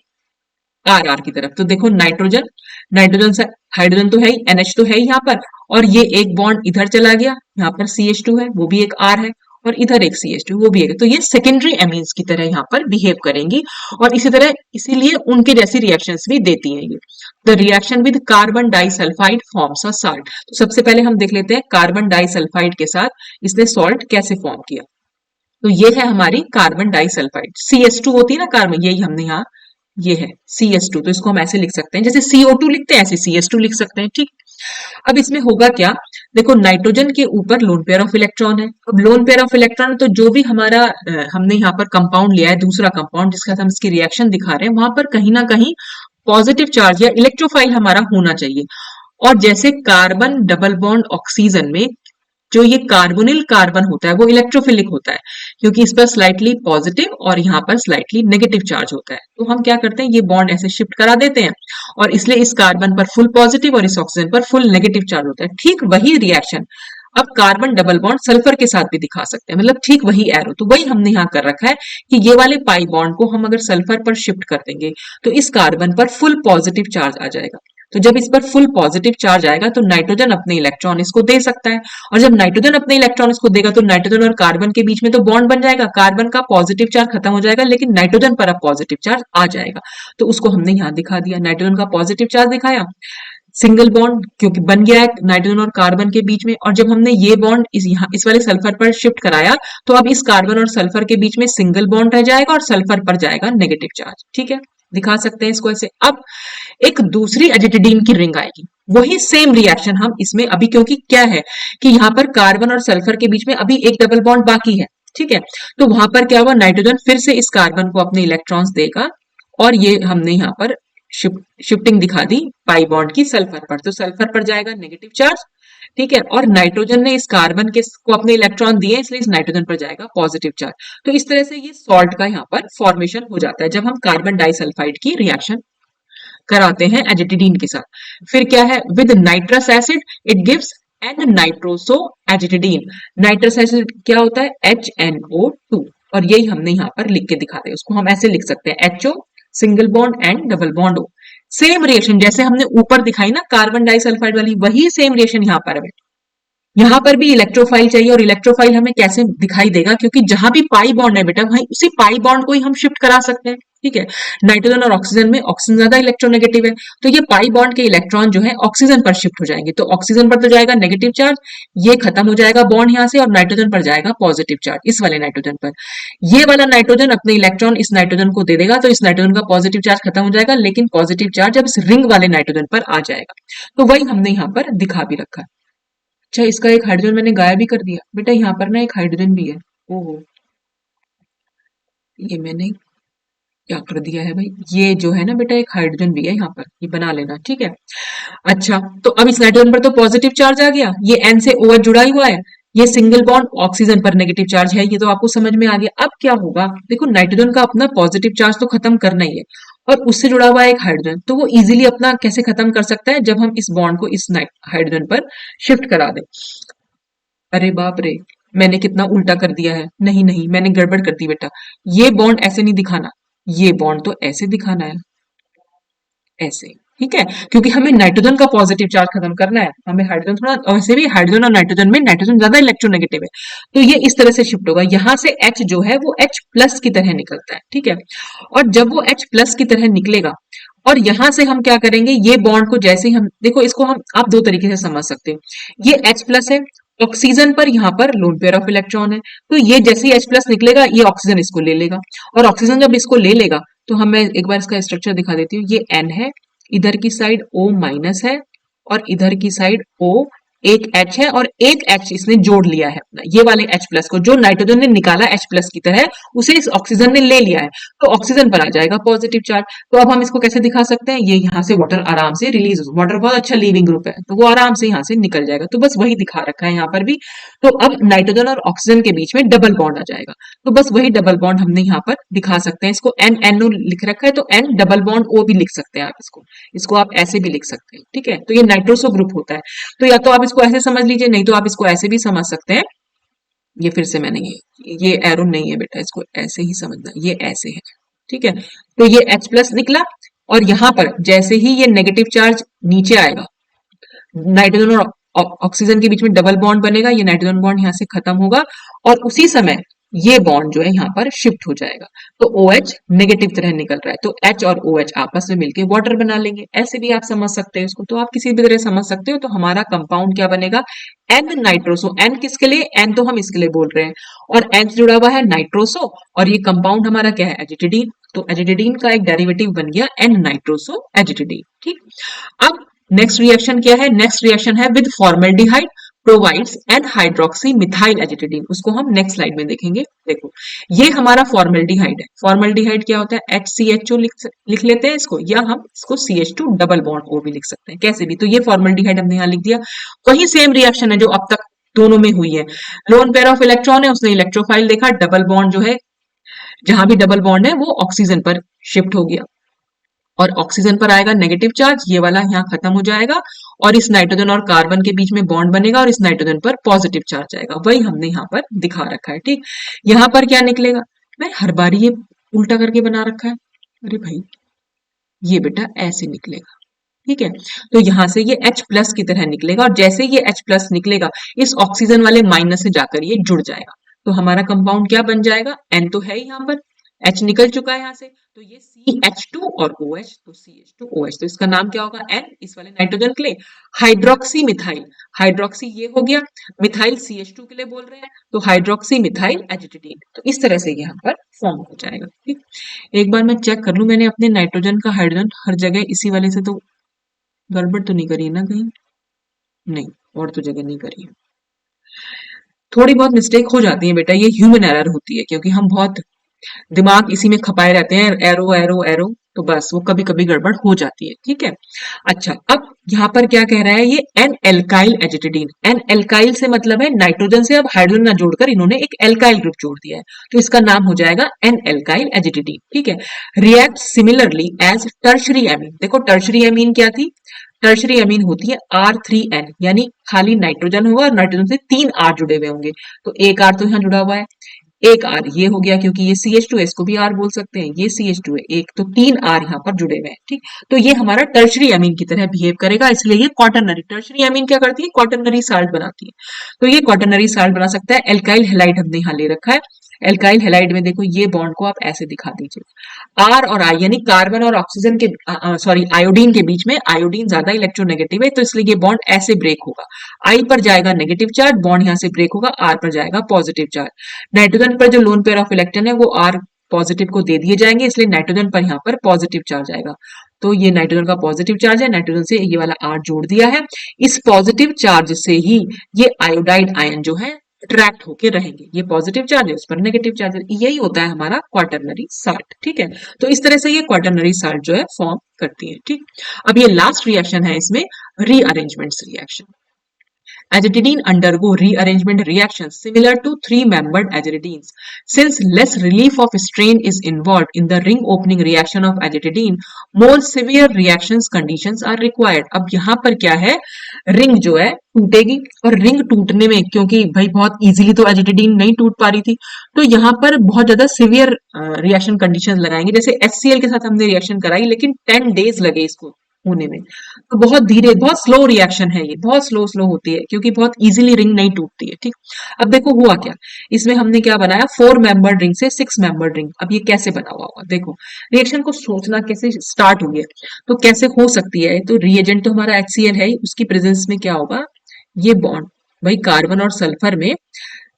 RR की तरफ। तो देखो नाइट्रोजन, नाइट्रोजन से हाइड्रोजन तो है ही, NH तो है ही यहाँ पर, और ये एक बॉन्ड इधर चला गया, यहाँ पर CH2 है वो भी एक R है, और इधर एक CH2 वो भी है, तो ये सेकेंडरी एमीन्स की तरह यहाँ पर बिहेव करेंगी, और इसी तरह इसीलिए उनके जैसी रिएक्शंस भी देती हैं ये। The reaction with carbon disulphide forms a salt, तो सबसे पहले हम देख लेते हैं कार्बन डाइसल्फाइड के साथ इसने सॉल्ट कैसे फॉर्म किया। तो ये है हमारी कार्बन डाइसल्फाइड, CH2 होती है ना कार्बन, यही हमने यहाँ, ये है CH2, तो इसको हम ऐसे लिख सकते हैं, जैसे CO2 लिखते हैं ऐसे CH2 लिख सकते हैं, ठीक। अब इसमें होगा क्या, देखो नाइट्रोजन के ऊपर लोन पेयर ऑफ इलेक्ट्रॉन है, अब लोन पेयर ऑफ इलेक्ट्रॉन तो जो भी हमारा हमने यहाँ पर कंपाउंड लिया है, दूसरा कंपाउंड जिसका हम इसकी रिएक्शन दिखा रहे हैं, वहां पर कहीं ना कहीं पॉजिटिव चार्ज या इलेक्ट्रोफाइल हमारा होना चाहिए। और जैसे कार्बन डबल बॉन्ड ऑक्सीजन में जो ये कार्बोनिल कार्बन होता है वो इलेक्ट्रोफिलिक होता है, क्योंकि इस पर स्लाइटली पॉजिटिव और यहाँ पर स्लाइटली नेगेटिव चार्ज होता है, तो हम क्या करते हैं ये बॉन्ड ऐसे शिफ्ट करा देते हैं, और इसलिए इस कार्बन पर फुल पॉजिटिव और इस ऑक्सीजन पर फुल नेगेटिव चार्ज होता है। ठीक वही रिएक्शन अब कार्बन डबल बॉन्ड सल्फर के साथ भी दिखा सकते हैं, मतलब ठीक वही एरो, तो वही हमने यहाँ कर रखा है कि ये वाले पाई बॉन्ड को हम अगर सल्फर पर शिफ्ट कर देंगे तो इस कार्बन पर फुल पॉजिटिव चार्ज आ जाएगा, तो जब इस पर फुल पॉजिटिव चार्ज आएगा तो नाइट्रोजन अपने इलेक्ट्रॉन इसको दे सकता है, और जब नाइट्रोजन अपने इलेक्ट्रॉन इसको देगा तो नाइट्रोजन और कार्बन के बीच में तो बॉन्ड बन जाएगा, कार्बन का पॉजिटिव चार्ज खत्म हो जाएगा लेकिन नाइट्रोजन पर अब पॉजिटिव चार्ज आ जाएगा, तो उसको हमने यहाँ दिखा दिया, नाइट्रोजन का पॉजिटिव चार्ज दिखाया, सिंगल बॉन्ड क्योंकि बन गया है नाइट्रोजन और कार्बन के बीच में, और जब हमने ये बॉन्ड इस वाले सल्फर पर शिफ्ट कराया तो अब इस कार्बन और सल्फर के बीच में सिंगल बॉन्ड रह जाएगा और सल्फर पर जाएगा नेगेटिव चार्ज, ठीक है, दिखा सकते हैं इसको ऐसे। अब एक दूसरी एजिटिडीन की रिंग आएगी, वही सेम रिएक्शन हम इसमें अभी, क्योंकि क्या है कि यहाँ पर कार्बन और सल्फर के बीच में अभी एक डबल बॉन्ड बाकी है, ठीक है, तो वहां पर क्या हुआ, नाइट्रोजन फिर से इस कार्बन को अपने इलेक्ट्रॉन्स देगा, और ये हमने यहाँ पर शिफ्टिंग दिखा दी पाई बॉन्ड की सल्फर पर, तो सल्फर पर जाएगा नेगेटिव चार्ज, ठीक है, और नाइट्रोजन ने इस कार्बन के को अपने इलेक्ट्रॉन दिए इसलिए इस नाइट्रोजन पर जाएगा पॉजिटिव चार्ज, तो इस तरह से ये सॉल्ट का यहाँ पर फॉर्मेशन हो जाता है जब हम कार्बन डाइसल्फाइड की रिएक्शन कराते हैं एजिटिडीन के साथ। फिर क्या है, with nitrous acid it gives N nitroso azetidine. Nitrous acid क्या होता है? HNO2। और यही हमने यहाँ पर लिख के दिखाते हैं, उसको हम ऐसे लिख सकते हैं HO single bond and double bond O। Same reaction जैसे हमने ऊपर दिखाई ना कार्बन डाइसल्फाइड वाली, वही सेम रिएक्शन यहाँ पर है। यहाँ पर भी इलेक्ट्रोफाइल चाहिए, और इलेक्ट्रोफाइल हमें कैसे दिखाई देगा? क्योंकि जहां भी पाई बॉन्ड है बेटा, वहीं उसी पाई बॉन्ड को ही हम शिफ्ट करा सकते हैं। ठीक है, नाइट्रोजन और ऑक्सीजन में ऑक्सीजन ज्यादा इलेक्ट्रोनेगेटिव है, तो ये पाई बॉन्ड के इलेक्ट्रॉन जो है ऑक्सीजन पर शिफ्ट हो जाएंगे। तो ऑक्सीजन पर तो जाएगा नेगेटिव चार्ज, ये खत्म हो जाएगा बॉन्ड यहाँ से, और नाइट्रोजन पर जाएगा पॉजिटिव चार्ज, इस वाले नाइट्रोजन पर। ये वाला नाइट्रोजन अपने इलेक्ट्रॉन इस नाइट्रोजन को दे देगा, तो इस नाइट्रोजन का पॉजिटिव चार्ज खत्म हो जाएगा, लेकिन पॉजिटिव चार्ज अब इस रिंग वाले नाइट्रोजन पर आ जाएगा। तो वही हमने यहाँ पर दिखा भी रखा है। अच्छा, इसका एक हाइड्रोजन मैंने गायब भी कर दिया बेटा, यहाँ पर ना एक हाइड्रोजन भी है। ओहो, ये मैंने क्या कर दिया है भाई, ये जो है ना बेटा एक हाइड्रोजन भी है यहाँ पर, ये बना लेना। ठीक है, अच्छा, तो अब इस नाइट्रोजन पर तो पॉजिटिव चार्ज आ गया, ये N से OH जुड़ा हुआ है, ये सिंगल बॉन्ड ऑक्सीजन पर नेगेटिव चार्ज है, ये तो आपको समझ में आ गया। अब क्या होगा? देखो, नाइट्रोजन का अपना पॉजिटिव चार्ज तो खत्म करना ही है, और उससे जुड़ा हुआ है एक हाइड्रोजन, तो वो इजीली अपना कैसे खत्म कर सकता है? जब हम इस बॉन्ड को इस हाइड्रोजन पर शिफ्ट करा दें। अरे बाप रे, मैंने कितना उल्टा कर दिया है। नहीं नहीं, मैंने गड़बड़ कर दी बेटा, ये बॉन्ड ऐसे नहीं दिखाना, ये बॉन्ड तो ऐसे दिखाना है, ऐसे। ठीक है, क्योंकि हमें नाइट्रोजन का पॉजिटिव चार्ज खत्म करना है, हमें हाइड्रोजन थोड़ा, वैसे भी हाइड्रोजन और नाइट्रोजन में नाइट्रोजन ज्यादा इलेक्ट्रोनेगेटिव है, तो ये इस तरह से शिफ्ट होगा। यहां से H जो है वो H प्लस की तरह निकलता है। ठीक है, और जब वो H प्लस की तरह निकलेगा, और यहां से हम क्या करेंगे, ये बॉन्ड को जैसे ही हम देखो, इसको हम आप दो तरीके से समझ सकते हो। ये H प्लस है, ऑक्सीजन पर यहाँ पर लोन पेयर ऑफ इलेक्ट्रॉन है, तो ये जैसे ही H प्लस निकलेगा, ये ऑक्सीजन इसको ले लेगा, और ऑक्सीजन जब इसको ले लेगा, तो हम मैं एक बार इसका स्ट्रक्चर दिखा देती हूँ। ये N है, इधर की साइड O माइनस है, और इधर की साइड O, एक H है, और एक H इसने जोड़ लिया है अपना, ये वाले H प्लस को, जो नाइट्रोजन ने निकाला H प्लस की तरह, उसे इस ऑक्सीजन ने ले लिया है, तो ऑक्सीजन पर आ जाएगा पॉजिटिव चार्ज। तो अब हम इसको कैसे दिखा सकते हैं? ये यहाँ से वाटर आराम से रिलीज, वाटर बहुत अच्छा लीविंग ग्रुप है, तो वो आराम से यहाँ से निकल जाएगा। तो बस वही दिखा रखा है यहाँ पर भी। तो अब नाइट्रोजन और ऑक्सीजन के बीच में डबल बॉन्ड आ जाएगा, तो बस वही डबल बॉन्ड हमने यहाँ पर दिखा सकते हैं। इसको NNO लिख रखा है, तो N डबल बॉन्ड O भी लिख सकते हैं आप इसको, इसको आप ऐसे भी लिख सकते हैं। ठीक है, तो ये नाइट्रोसो ग्रुप होता है, तो या तो आप इसको ऐसे समझ लीजिए, नहीं तो आप इसको ऐसे भी समझ सकते हैं। ये फिर से मैंने ये एरो नहीं है बेटा, इसको ऐसे ही समझना, ये ऐसे है। ठीक है, तो ये H प्लस निकला, और यहां पर जैसे ही ये नेगेटिव चार्ज नीचे आएगा, नाइट्रोजन और ऑक्सीजन के बीच में डबल बॉन्ड बनेगा, ये नाइट्रोजन बॉन्ड यहाँ से खत्म होगा, और उसी समय ये बॉन्ड जो है यहाँ पर शिफ्ट हो जाएगा, तो OH नेगेटिव तरह निकल रहा है, तो H और OH आपस में मिलके वाटर बना लेंगे। ऐसे भी आप समझ सकते हैं इसको, तो आप किसी भी तरह समझ सकते हो। तो हमारा कंपाउंड क्या बनेगा? N nitroso. N किसके लिए? N तो हम इसके लिए बोल रहे हैं, और N से जुड़ा हुआ है नाइट्रोसो, और ये कंपाउंड हमारा क्या है? एजिटिडीन। तो एजिटिडीन का एक डेरिवेटिव बन गया N नाइट्रोसो एजिटिडीन। ठीक, अब नेक्स्ट रिएक्शन क्या है? नेक्स्ट रिएक्शन है with formaldehyde provides N hydroxy methyl azetidine, उसको हम नेक्स्ट स्लाइड में देखेंगे। देखो, ये हमारा फॉर्मेल्डिहाइड है। फॉर्मेल्डिहाइड क्या होता है? HCHO लिख लेते हैं इसको, या हम इसको CH2 डबल बॉन्ड O भी लिख सकते हैं, कैसे भी। तो ये फॉर्मेल्डिहाइड हमने यहाँ लिख दिया। वही सेम रिएक्शन है जो अब तक दोनों में हुई है। लोन पेयर ऑफ इलेक्ट्रॉन है, उसने इलेक्ट्रोफाइल देखा, डबल बॉन्ड जो है, जहां भी डबल बॉन्ड है वो ऑक्सीजन पर शिफ्ट हो गया, और ऑक्सीजन पर आएगा नेगेटिव चार्ज, ये वाला यहाँ खत्म हो जाएगा, और इस नाइट्रोजन और कार्बन के बीच में बॉन्ड बनेगा, और इस नाइट्रोजन पर पॉजिटिव चार्ज आएगा। वही हमने यहाँ पर दिखा रखा है। ठीक, यहाँ पर क्या निकलेगा? मैं हर बार ये उल्टा करके बना रखा है। अरे भाई, ये बेटा ऐसे निकलेगा। ठीक है, तो यहां से ये H प्लस की तरह निकलेगा, और जैसे ये H प्लस निकलेगा, इस ऑक्सीजन वाले माइनस से जाकर ये जुड़ जाएगा, तो हमारा कंपाउंड क्या बन जाएगा? N तो है ही यहाँ पर, H निकल चुका है यहाँ से, तो ये CH2 और OH, तो CH2OH, तो इसका नाम क्या होगा? N, इस वाले नाइट्रोजन के लिए हाइड्रोक्सी मिथाइल, हाइड्रोक्सी ये हो गया, मिथाइल CH2 के लिए बोल रहे हैं, तो हाइड्रोक्सी मिथाइल एजिटिडीन। तो इस तरह से यहाँ पर फॉर्म हो जाएगा। ठीक, एक बार मैं चेक कर लूं, मैंने अपने नाइट्रोजन का हाइड्रोजन हर जगह इसी वाले से तो गड़बड़ तो नहीं करी है ना कहीं? नहीं, और तो जगह नहीं करी है। थोड़ी बहुत मिस्टेक हो जाती है बेटा, ये ह्यूमन एरर होती है, क्योंकि हम बहुत दिमाग इसी में खपाए रहते हैं, एरो एरो एरो, तो बस वो कभी कभी गड़बड़ हो जाती है। ठीक है, अच्छा, अब यहाँ पर क्या कह रहा है? ये एन एल्काइल एजिटिडीन। एन एल्काइल से मतलब है नाइट्रोजन से अब हाइड्रोजन ना जोड़कर इन्होंने एक एल्काइल ग्रुप जोड़ दिया है, तो इसका नाम हो जाएगा एन एल्काइल एजिटिडीन। ठीक है, react similarly as tertiary amine. देखो, टर्शरी एमीन क्या थी? टर्शरी अमीन होती है R3N, यानी खाली नाइट्रोजन होगा और नाइट्रोजन से 3 R जुड़े हुए होंगे। तो एक R तो यहाँ जुड़ा हुआ है, एक आर ये हो गया, क्योंकि ये CH2 है, इसको भी आर बोल सकते हैं, ये CH2 है एक, तो 3 आर यहाँ पर जुड़े हुए हैं। ठीक, तो ये हमारा टर्शरी अमीन की तरह बिहेव करेगा, इसलिए ये क्वाटरनरी, टर्शरी अमीन क्या करती है, क्वाटरनरी साल्ट बनाती है। तो ये क्वाटरनरी साल्ट बना सकता है। एल्काइल हेलाइड हमने यहाँ ले रखा है। एल्काइल हेलाइड में देखो ये बॉन्ड को आप ऐसे दिखा दीजिए, आर और आई यानी कार्बन और ऑक्सीजन के, सॉरी आयोडीन के बीच में, आयोडीन ज्यादा इलेक्ट्रोनेगेटिव है, तो इसलिए ये बॉन्ड ऐसे ब्रेक होगा। आई पर जाएगा नेगेटिव चार्ज, बॉन्ड यहाँ से ब्रेक होगा, आर पर जाएगा पॉजिटिव चार्ज। नाइट्रोजन पर जो लोन पेयर ऑफ इलेक्ट्रॉन है वो आर पॉजिटिव को दे दिए जाएंगे, इसलिए नाइट्रोजन पर यहाँ पर पॉजिटिव चार्ज आएगा। तो ये नाइट्रोजन का पॉजिटिव चार्ज है, नाइट्रोजन से ये वाला आर जोड़ दिया है। इस पॉजिटिव चार्ज से ही ये आयोडाइड आयन जो है अट्रैक्ट होके रहेंगे, ये पॉजिटिव चार्ज है, उस पर नेगेटिव चार्ज है। यही होता है हमारा क्वाटरनरी साल्ट। ठीक है, तो इस तरह से ये क्वाटरनरी साल्ट जो है फॉर्म करती है। ठीक, अब ये लास्ट रिएक्शन है इसमें, rearrangements reaction. Azetidine undergo rearrangement reactions similar to three-membered azetidines. Since less relief of strain is involved in the ring opening reaction of azetidine, more severe reactions conditions are required. अब यहाँ पर क्या है, ring जो है टूटेगी, और ring टूटने में, क्योंकि भाई बहुत इजीली तो एजिटिडीन नहीं टूट पा रही थी, तो यहाँ पर बहुत ज्यादा सिवियर रिएक्शन कंडीशंस लगाएंगे। जैसे HCl के साथ हमने रिएक्शन कराई, लेकिन 10 डेज लगे इसको होने में, तो बहुत धीरे, बहुत स्लो रिएक्शन है ये, बहुत स्लो होती है, क्योंकि बहुत इजीली रिंग नहीं टूटती है। ठीक, अब देखो हुआ क्या, इसमें हमने क्या बनाया, 4 मेंबर्ड रिंग से 6 मेंबर्ड रिंग। अब ये कैसे बना हुआ होगा, देखो रिएक्शन को सोचना कैसे स्टार्ट हो गया, तो कैसे हो सकती है। तो रिएजेंट तो हमारा HCl है, उसकी प्रेजेंस में क्या होगा, ये बॉन्ड, भाई कार्बन और सल्फर में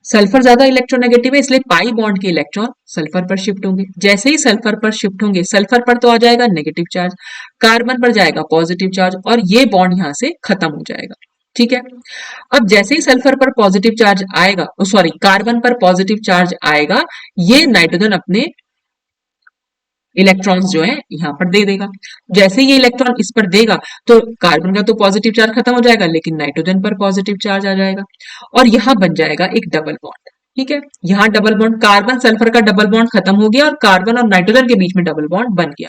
सल्फर ज्यादा इलेक्ट्रोनेगेटिव है, इसलिए पाई बॉन्ड के इलेक्ट्रॉन सल्फर पर शिफ्ट होंगे। जैसे ही सल्फर पर शिफ्ट होंगे, सल्फर पर तो आ जाएगा नेगेटिव चार्ज, कार्बन पर जाएगा पॉजिटिव चार्ज, और ये बॉन्ड यहां से खत्म हो जाएगा। ठीक है, अब जैसे ही सल्फर पर पॉजिटिव चार्ज आएगा, सॉरी कार्बन पर पॉजिटिव चार्ज आएगा, ये नाइट्रोजन अपने इलेक्ट्रॉन्स जो है यहाँ पर दे देगा। जैसे ये इलेक्ट्रॉन इस पर देगा, तो कार्बन का तो पॉजिटिव चार्ज खत्म हो जाएगा, लेकिन नाइट्रोजन पर पॉजिटिव चार्ज आ जाएगा, और यहां बन जाएगा एक डबल बॉन्ड। ठीक है, यहाँ डबल बॉन्ड, कार्बन सल्फर का डबल बॉन्ड खत्म हो गया, और कार्बन और नाइट्रोजन के बीच में डबल बॉन्ड बन गया।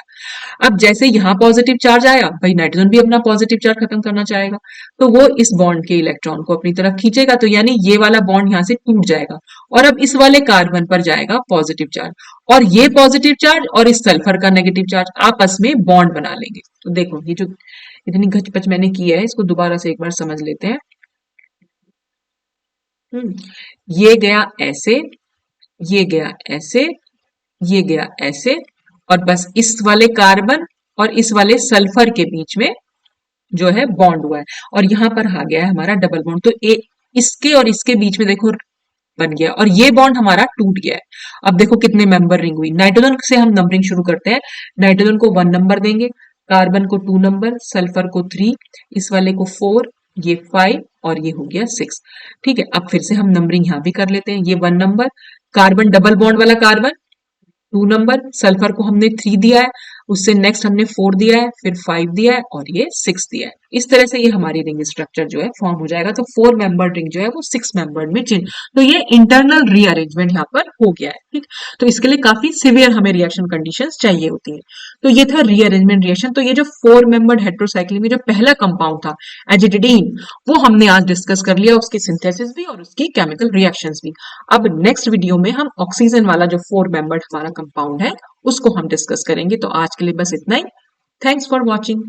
अब जैसे यहाँ पॉजिटिव चार्ज आया, भाई नाइट्रोजन भी अपना पॉजिटिव चार्ज खत्म करना चाहेगा, तो वो इस बॉन्ड के इलेक्ट्रॉन को अपनी तरफ खींचेगा, तो यानी ये वाला बॉन्ड यहाँ से टूट जाएगा, और अब इस वाले कार्बन पर जाएगा पॉजिटिव चार्ज, और ये पॉजिटिव चार्ज और इस सल्फर का नेगेटिव चार्ज आपस में बॉन्ड बना लेंगे। तो देखो ये जो इतनी घचपच मैंने की है, इसको दोबारा से एक बार समझ लेते हैं। ये गया ऐसे, ये गया ऐसे, ये गया ऐसे, और बस इस वाले कार्बन और इस वाले सल्फर के बीच में जो है बॉन्ड हुआ है, और यहां पर आ गया है हमारा डबल बॉन्ड। तो इसके और इसके बीच में देखो बन गया, और ये बॉन्ड हमारा टूट गया है। अब देखो कितने मेंबर रिंग हुई। नाइट्रोजन से हम नंबरिंग शुरू करते हैं। नाइट्रोजन को 1 नंबर देंगे, कार्बन को 2 नंबर, सल्फर को 3, इस वाले को 4, ये 5, और ये हो गया 6। ठीक है, अब फिर से हम नंबरिंग यहां भी कर लेते हैं। ये 1 नंबर, कार्बन डबल बॉन्ड वाला कार्बन 2 नंबर, सल्फर को हमने 3 दिया है, उससे नेक्स्ट हमने 4 दिया है, फिर 5 दिया है, और ये 6 दिया है। इस तरह से ये हमारी रिंग स्ट्रक्चर जो है फॉर्म हो जाएगा। तो 4 मेंबर्ड रिंग जो है वो 6 मेंबर्ड में चेंज, तो ये इंटरनल रीअरेंजमेंट यहाँ पर हो गया है। ठीक, तो इसके लिए काफी सिवियर हमें रिएक्शन कंडीशंस चाहिए होती है। तो ये था रीअरेंजमेंट रिएक्शन। तो ये जो 4 मेंबर्ड हेट्रोसाइक्लिन में जो पहला कंपाउंड था एजिटिडीन, वो हमने आज डिस्कस कर लिया, उसकी सिंथेसिस भी और उसकी केमिकल रिएक्शंस भी। अब नेक्स्ट वीडियो में हम ऑक्सीजन वाला जो 4 मेंबर्ड हमारा कंपाउंड है उसको हम डिस्कस करेंगे। तो आज के लिए बस इतना ही। Thanks for watching.